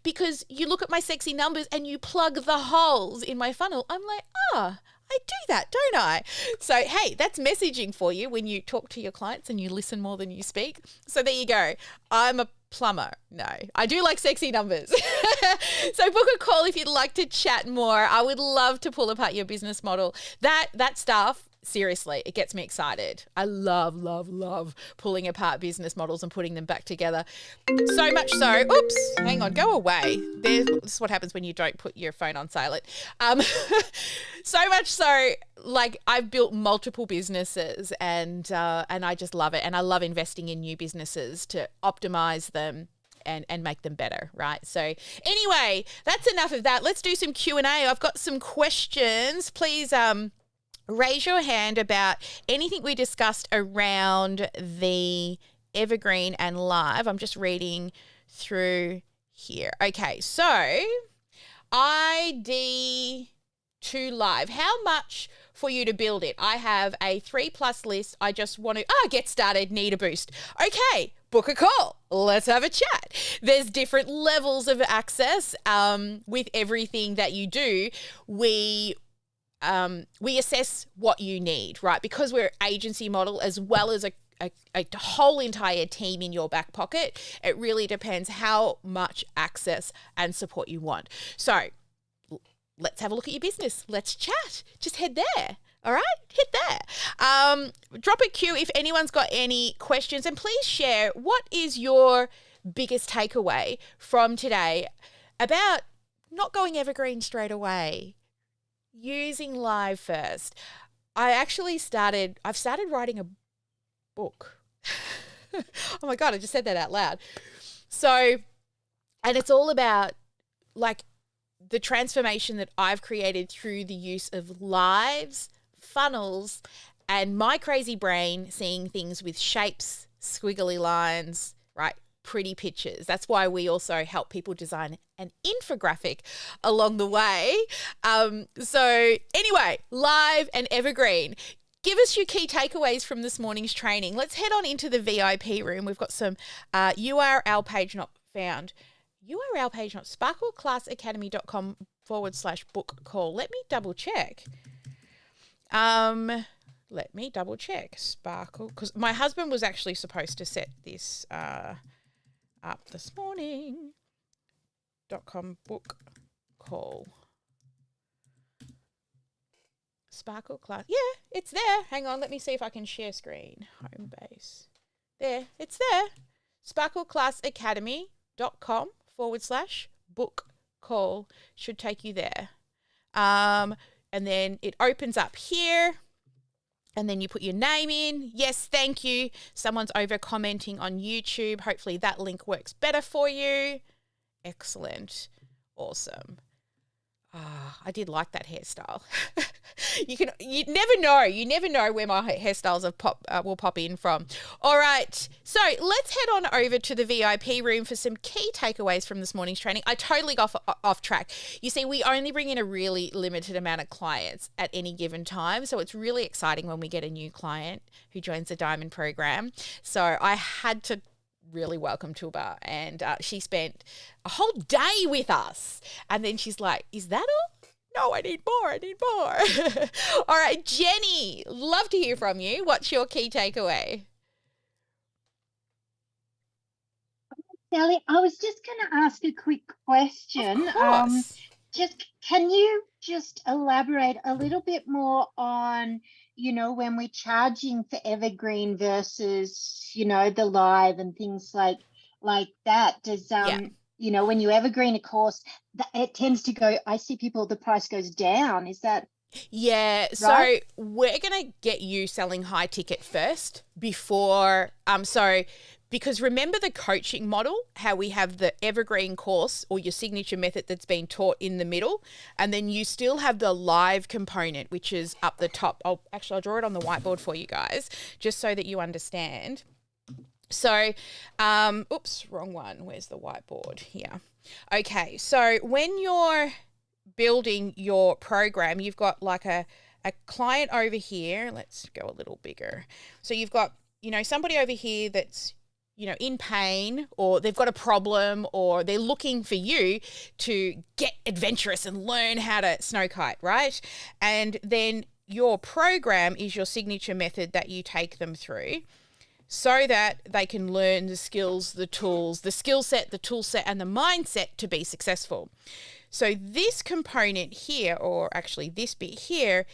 A: because you look at my sexy numbers and you plug the holes in my funnel. I'm like, I do that, don't I? So, hey, that's messaging for you when you talk to your clients and you listen more than you speak. So there you go. I'm a plumber. No, I do like sexy numbers. So book a call if you'd like to chat more. I would love to pull apart your business model. That stuff, seriously, it gets me excited. I love pulling apart business models and putting them back together. So much so, oops, hang on, go away. This is what happens when you don't put your phone on silent. So much so, like I've built multiple businesses and I just love it. And I love investing in new businesses to optimize them and make them better, right? So anyway, that's enough of that. Let's do some Q&A. I've got some questions. Please raise your hand about anything we discussed around the Evergreen and Live. I'm just reading through here. Okay, so ID2 Live. How much for you to build it? I have a 3+ list. I just want to get started, need a boost. Okay, book a call. Let's have a chat. There's different levels of access with everything that you do. We assess what you need, right? Because we're an agency model as well as a whole entire team in your back pocket. It really depends how much access and support you want. So let's have a look at your business. Let's chat. Just head there. All right, hit there. Drop a Q if anyone's got any questions, and please share what is your biggest takeaway from today about not going evergreen straight away, using Live first. I've started writing a book. Oh my God, I just said that out loud. So, and it's all about like the transformation that I've created through the use of lives, funnels, and my crazy brain seeing things with shapes, squiggly lines, right? Pretty pictures. That's why we also help people design an infographic along the way. So anyway, Live and Evergreen. Give us your key takeaways from this morning's training. Let's head on into the VIP room. We've got some URL page not found. URL page not sparkleclassacademy.com/book call. Let me double check. Sparkle, because my husband was actually supposed to set this up this morning. .com book call. Sparkle class. Yeah, it's there. Hang on, let me see if I can share screen. Home base. There, it's there. sparkleclassacademy.com/book call should take you there. And then it opens up here. And then you put your name in. Yes, thank you. Someone's over commenting on YouTube. Hopefully that link works better for you. Excellent. Awesome. I did like that hairstyle. You never know. You never know where my hairstyles will pop in from. All right. So let's head on over to the VIP room for some key takeaways from this morning's training. I totally got off track. You see, we only bring in a really limited amount of clients at any given time. So it's really exciting when we get a new client who joins the Diamond program. So I had to really welcome Tuba, and she spent a whole day with us. And then she's like, is that all? No, I need more. All right, Jenny, love to hear from you. What's your key takeaway?
H: Sally, I was just going to ask a quick question.
A: Of course.
H: Can you just elaborate a little bit more on, when we're charging for Evergreen versus, the Live and things like that? Does when you Evergreen a course, it tends to go, I see the price goes down. Is that?
A: Yeah.
H: Right?
A: So we're going to get you selling high ticket first before, because because remember the coaching model, how we have the evergreen course or your signature method that's been taught in the middle, and then you still have the live component, which is up the top. I'll draw it on the whiteboard for you guys, just so that you understand. So, oops, wrong one. Where's the whiteboard? Here. Okay, so when you're building your program, you've got like a client over here. Let's go a little bigger. So you've got, somebody over here that's, in pain, or they've got a problem, or they're looking for you to get adventurous and learn how to snow kite, right? And then your program is your signature method that you take them through so that they can learn the skills, the tools, the skill set, the tool set, and the mindset to be successful. So this component here, or actually this bit here,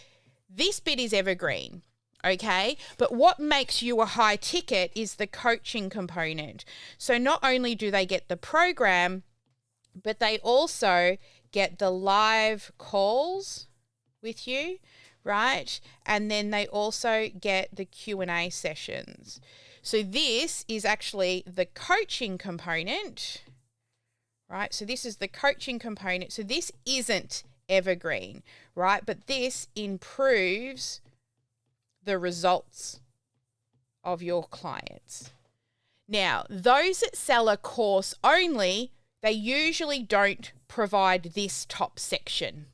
A: this bit is evergreen. Okay, but what makes you a high ticket is the coaching component. So not only do they get the program, but they also get the live calls with you, right? And then they also get the Q&A sessions. So this is actually the coaching component, right? So this is the coaching component. So this isn't evergreen, right? But this improves the results of your clients. Now, those that sell a course only, they usually don't provide this top section.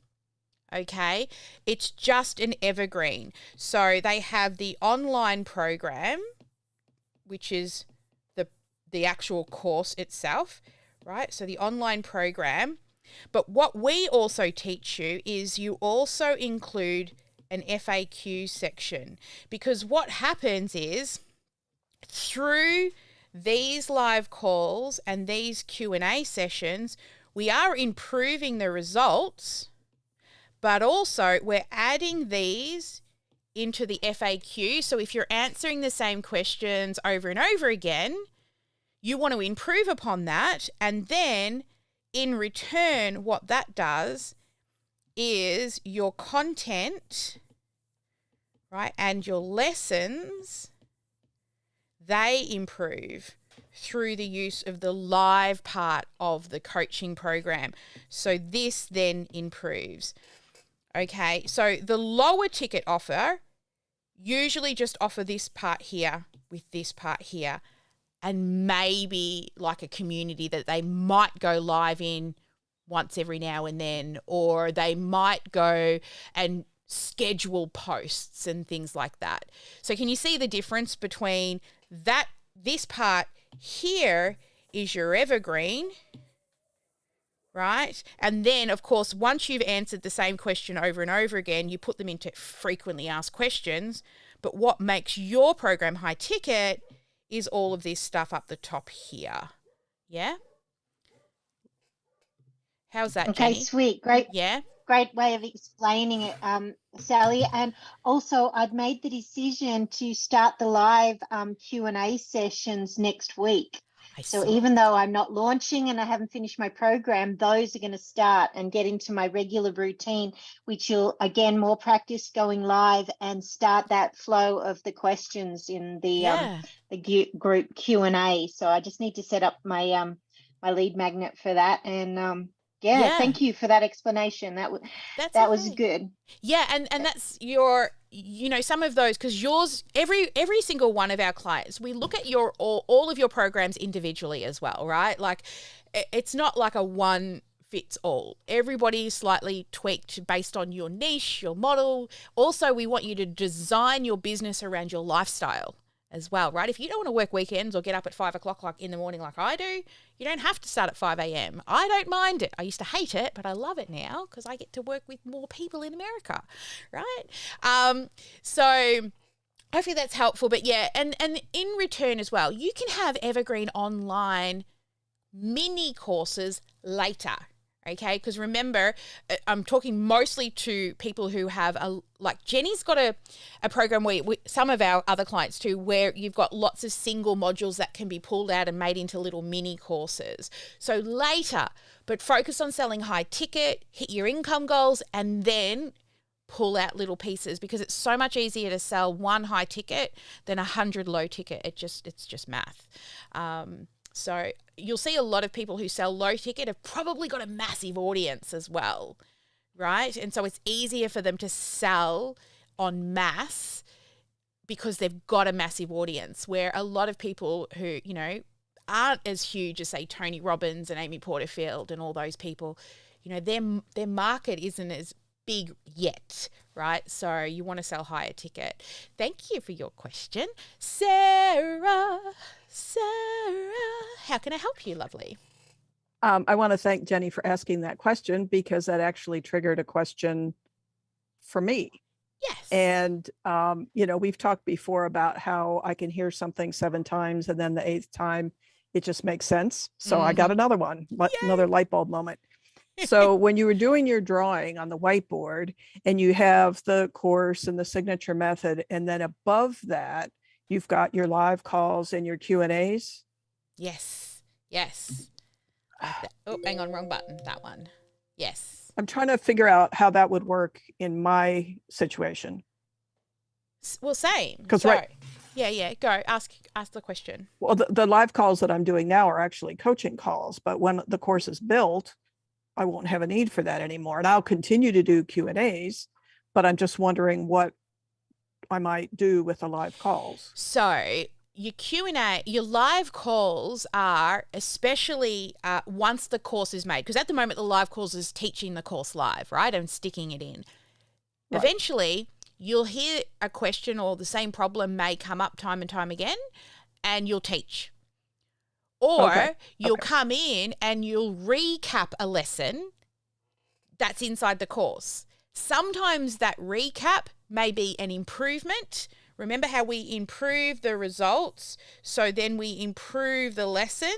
A: Okay, it's just an evergreen. So they have the online program, which is the actual course itself, right? So the online program. But what we also teach you is you also include an FAQ section, because what happens is through these live calls and these Q&A sessions, we are improving the results, but also we're adding these into the FAQ. So if you're answering the same questions over and over again, you want to improve upon that. And then in return, what that does is your content, right, and your lessons, they improve through the use of the live part of the coaching program. So this then improves. Okay, so the lower ticket offer usually just offer this part here with this part here, and maybe like a community that they might go live in once every now and then, or they might go and schedule posts and things like that. So can you see the difference between that? This part here is your evergreen, right? And then, of course, once you've answered the same question over and over again, you put them into frequently asked questions. But what makes your program high ticket is all of this stuff up the top here. Yeah? How's that,
H: Okay,
A: Jenny?
H: sweet. Great.
A: Yeah?
H: Great way of explaining it, Sally. And also, I'd made the decision to start the live Q&A sessions next week. So even though I'm not launching and I haven't finished my program, those are going to start and get into my regular routine, which will, again, more practice going live and start that flow of the questions in the group Q&A. So I just need to set up my my lead magnet for that. And thank you for that explanation. That was good.
A: Yeah, and that's your, some of those, because yours, every single one of our clients, we look at your all of your programs individually as well, right? Like it's not like a one fits all. Everybody is slightly tweaked based on your niche, your model. Also, we want you to design your business around your lifestyle as well, right? If you don't want to work weekends or get up at 5 o'clock like in the morning like I do, you don't have to start at 5 a.m. I don't mind it. I used to hate it, but I love it now because I get to work with more people in America, right? So hopefully that's helpful. But yeah, and in return as well, you can have Evergreen online mini courses later. Okay, because remember, I'm talking mostly to people who have like Jenny's got a program where some of our other clients too, where you've got lots of single modules that can be pulled out and made into little mini courses. So later, but focus on selling high ticket, hit your income goals, and then pull out little pieces, because it's so much easier to sell one high ticket than 100 low ticket. It's just math. So you'll see a lot of people who sell low ticket have probably got a massive audience as well, right? And so it's easier for them to sell on mass because they've got a massive audience, where a lot of people who, you know, aren't as huge as, say, Tony Robbins and Amy Porterfield and all those people, you know, their market isn't as big yet, right? So you want to sell higher ticket. Thank you for your question. Sarah, how can I help you, lovely?
F: I want to thank Jenny for asking that question, because that actually triggered a question for me.
A: Yes.
F: And, you know, we've talked before about how I can hear something 7 times and then the 8th time it just makes sense. So I got another one, another light bulb moment. So when you were doing your drawing on the whiteboard and you have the course and the signature method, and then above that, you've got your live calls and your Q&As.
A: Yes. Like that. Oh, hang on, wrong button. That one. Yes.
F: I'm trying to figure out how that would work in my situation.
A: Well, same.
F: Because
A: Yeah. Go ask the question.
F: Well, the live calls that I'm doing now are actually coaching calls, but when the course is built, I won't have a need for that anymore. And I'll continue to do Q&As, but I'm just wondering what I might do with the live calls.
A: So your Q&A, your live calls are especially once the course is made, because at the moment the live calls is teaching the course live, right? And sticking it in. Right. Eventually, you'll hear a question or the same problem may come up time and time again, and you'll teach. Or you'll come in and you'll recap a lesson that's inside the course. Sometimes that recap may be an improvement. Remember how we improve the results, so then we improve the lesson?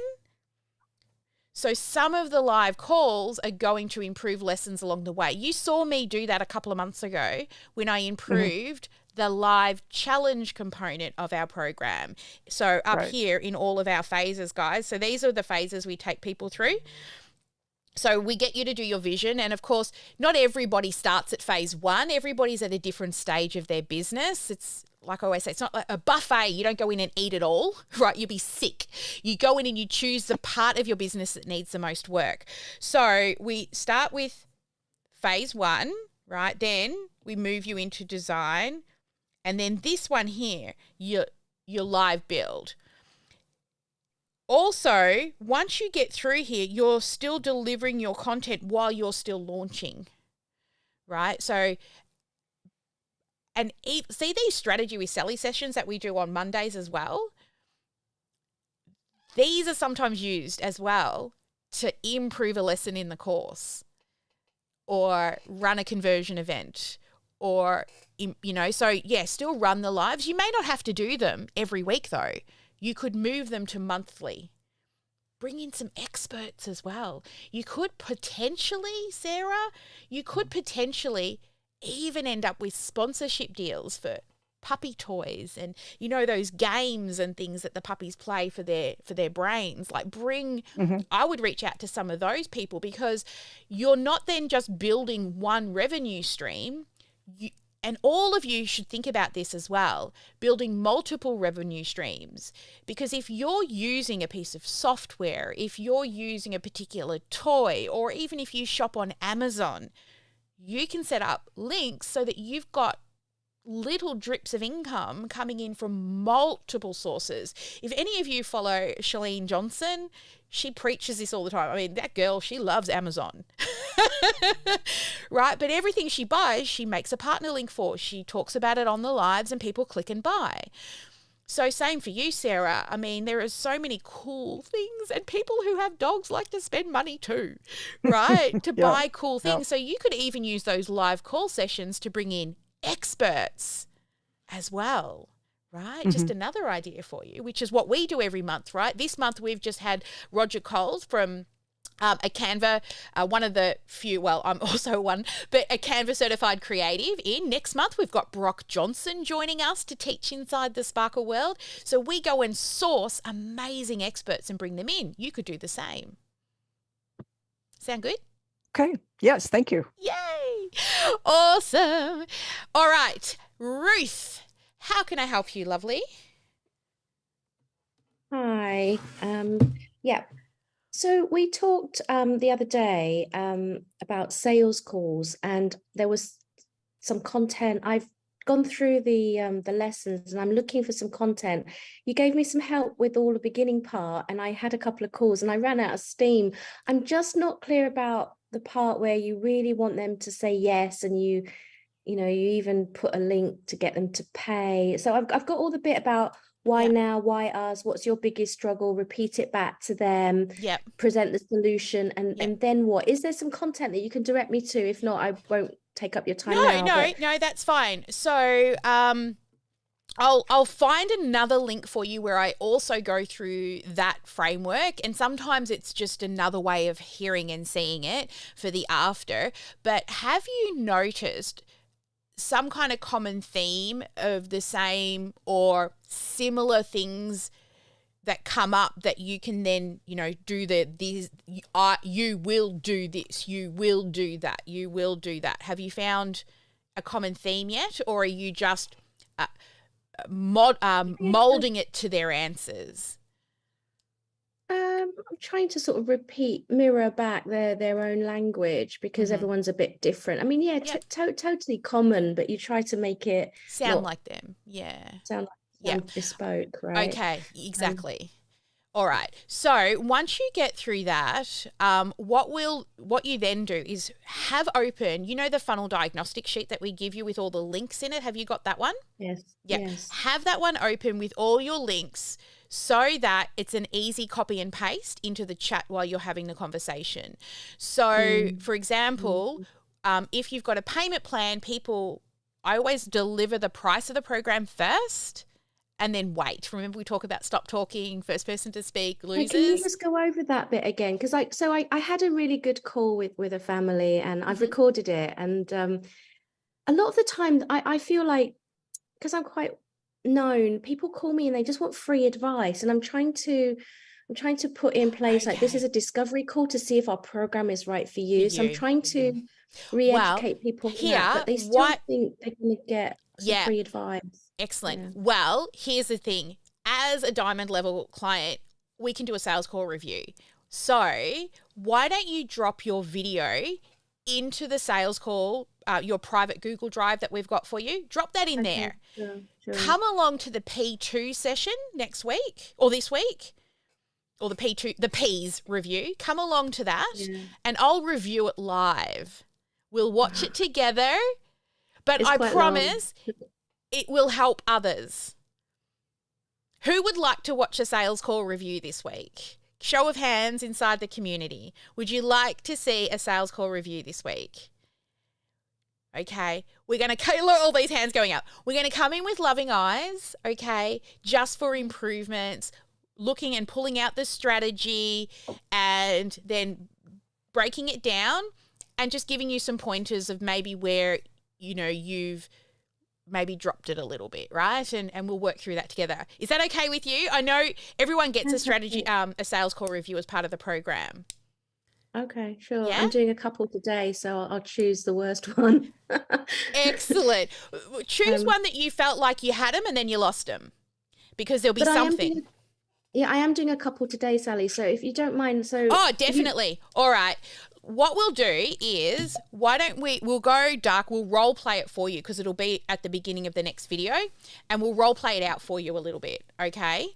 A: So some of the live calls are going to improve lessons along the way. You saw me do that a couple of months ago when I improved the live challenge component of our program. So up here in all of our phases, guys. So these are the phases we take people through. So we get you to do your vision. And of course, not everybody starts at phase 1. Everybody's at a different stage of their business. It's like I always say, it's not like a buffet. You don't go in and eat it all, right? You'll be sick. You go in and you choose the part of your business that needs the most work. So we start with phase 1, right? Then we move you into design. And then this one here, your live build. Also, once you get through here, you're still delivering your content while you're still launching, right? So, and see these strategy with Sally sessions that we do on Mondays as well? These are sometimes used as well to improve a lesson in the course or run a conversion event or, you know, so yeah, still run the lives. You may not have to do them every week though. You could move them to monthly. Bring in some experts as well. You could potentially, Sarah, even end up with sponsorship deals for puppy toys and, you know, those games and things that the puppies play for their brains. Like I would reach out to some of those people, because you're not then just building one revenue stream. And all of you should think about this as well, building multiple revenue streams. Because if you're using a piece of software, if you're using a particular toy, or even if you shop on Amazon, you can set up links so that you've got little drips of income coming in from multiple sources. If any of you follow Chalene Johnson, she preaches this all the time. I mean, that girl, she loves Amazon, right? But everything she buys, she makes a partner link for. She talks about it on the lives and people click and buy. So same for you, Sarah. I mean, there are so many cool things, and people who have dogs like to spend money too, right? To buy cool things. So you could even use those live call sessions to bring in experts as well, right? Just another idea for you, which is what we do every month, right? This month we've just had Roger Coles from a Canva, one of the few, well, I'm also one, but a Canva certified creative in. Next month we've got Brock Johnson joining us to teach inside the Sparkle world. So we go and source amazing experts and bring them in. You could do the same. Sound good?
F: Okay. Yes. Thank you.
A: Yay. Awesome. All right, Ruth, how can I help you, lovely?
I: Hi. Yeah. So we talked the other day about sales calls, and there was some content. I've gone through the lessons, and I'm looking for some content. You gave me some help with all the beginning part, and I had a couple of calls, and I ran out of steam. I'm just not clear about the part where you really want them to say yes, and you even put a link to get them to pay. So I've got all the bit about why now, why us, what's your biggest struggle, repeat it back to them, present the solution, and then what? Is there some content that you can direct me to? If not, I won't take up your time now.
A: No, that's fine. So I'll find another link for you where I also go through that framework, and sometimes it's just another way of hearing and seeing it for the after. But have you noticed some kind of common theme of the same or similar things that come up that you can then, do you will do this, you will do that, you will do that. Have you found a common theme yet, or are you just molding it to their answers?
I: I'm trying to sort of mirror back their own language, because everyone's a bit different. I mean, totally common, but you try to make it
A: sound like them.
I: Sound bespoke, right?
A: Okay, exactly. All right. So once you get through that, what you then do is have open, the funnel diagnostic sheet that we give you with all the links in it. Have you got that one?
I: Yes.
A: Yeah.
I: Yes.
A: Have that one open with all your links, so that it's an easy copy and paste into the chat while you're having the conversation. So, for example, if you've got a payment plan, I always deliver the price of the program first and then wait. Remember, we talk about stop talking, first person to speak, losers.
I: Can you just go over that bit again? Because I had a really good call with a family, and I've recorded it. And a lot of the time I feel like, because I'm quite known, people call me and they just want free advice, and I'm trying to put in place like, this is a discovery call to see if our program is right for you. So I'm trying to re-educate people here, but they still think they're going to get some free advice.
A: Excellent. Well, here's the thing. As a diamond level client, we can do a sales call review. So why don't you drop your video into the sales call, your private Google Drive that we've got for you? Drop that in there.
I: Sure.
A: Come along to the P2 session next week or this week, or the P's review. Come along to that and I'll review it live. We'll watch it together, but I promise it will help others. Who would like to watch a sales call review this week? Show of hands inside the community. Would you like to see a sales call review this week? Okay, we're going to, all these hands going up. We're going to come in with loving eyes, okay, just for improvements, looking and pulling out the strategy and then breaking it down and just giving you some pointers of maybe where, you've maybe dropped it a little bit, right? And we'll work through that together. Is that okay with you? I know everyone gets a strategy, a sales call review as part of the program.
I: Okay, sure. Yeah? I'm doing a couple today, so I'll choose the worst one.
A: Excellent. Choose one that you felt like you had them and then you lost them, because there'll be something.
I: I am doing a couple today, Sally. So if you don't mind,
A: Oh, definitely. All right. What we'll do is, we'll go dark, we'll role play it for you, because it'll be at the beginning of the next video, and we'll role play it out for you a little bit, okay?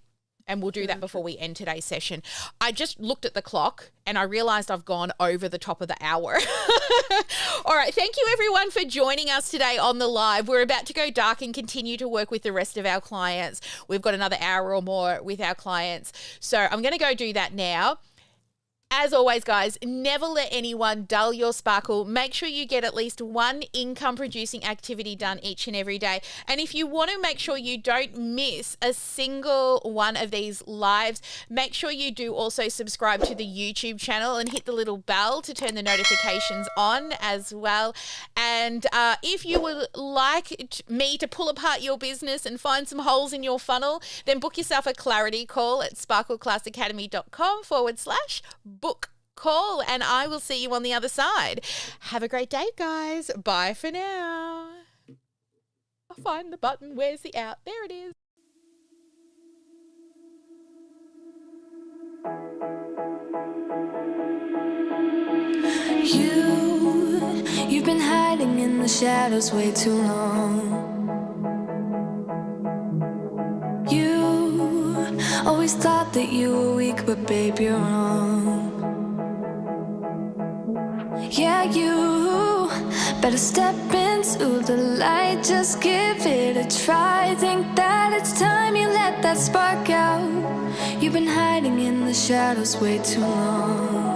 A: And we'll do that before we end today's session. I just looked at the clock and I realized I've gone over the top of the hour. All right. Thank you, everyone, for joining us today on the live. We're about to go dark and continue to work with the rest of our clients. We've got another hour or more with our clients. So I'm going to go do that now. As always, guys, never let anyone dull your sparkle. Make sure you get at least one income-producing activity done each and every day. And if you want to make sure you don't miss a single one of these lives, make sure you do also subscribe to the YouTube channel and hit the little bell to turn the notifications on as well. And if you would like me to pull apart your business and find some holes in your funnel, then book yourself a clarity call at sparkleclassacademy.com/book call, and I will see you on the other side. Have a great day, guys. Bye for now. I'll find the button. Where's the out? There it is.
B: You've been hiding in the shadows way too long. You always thought that you were weak, but babe, you're wrong. Yeah, you better step into the light, just give it a try. Think that it's time you let that spark out. You've been hiding in the shadows way too long.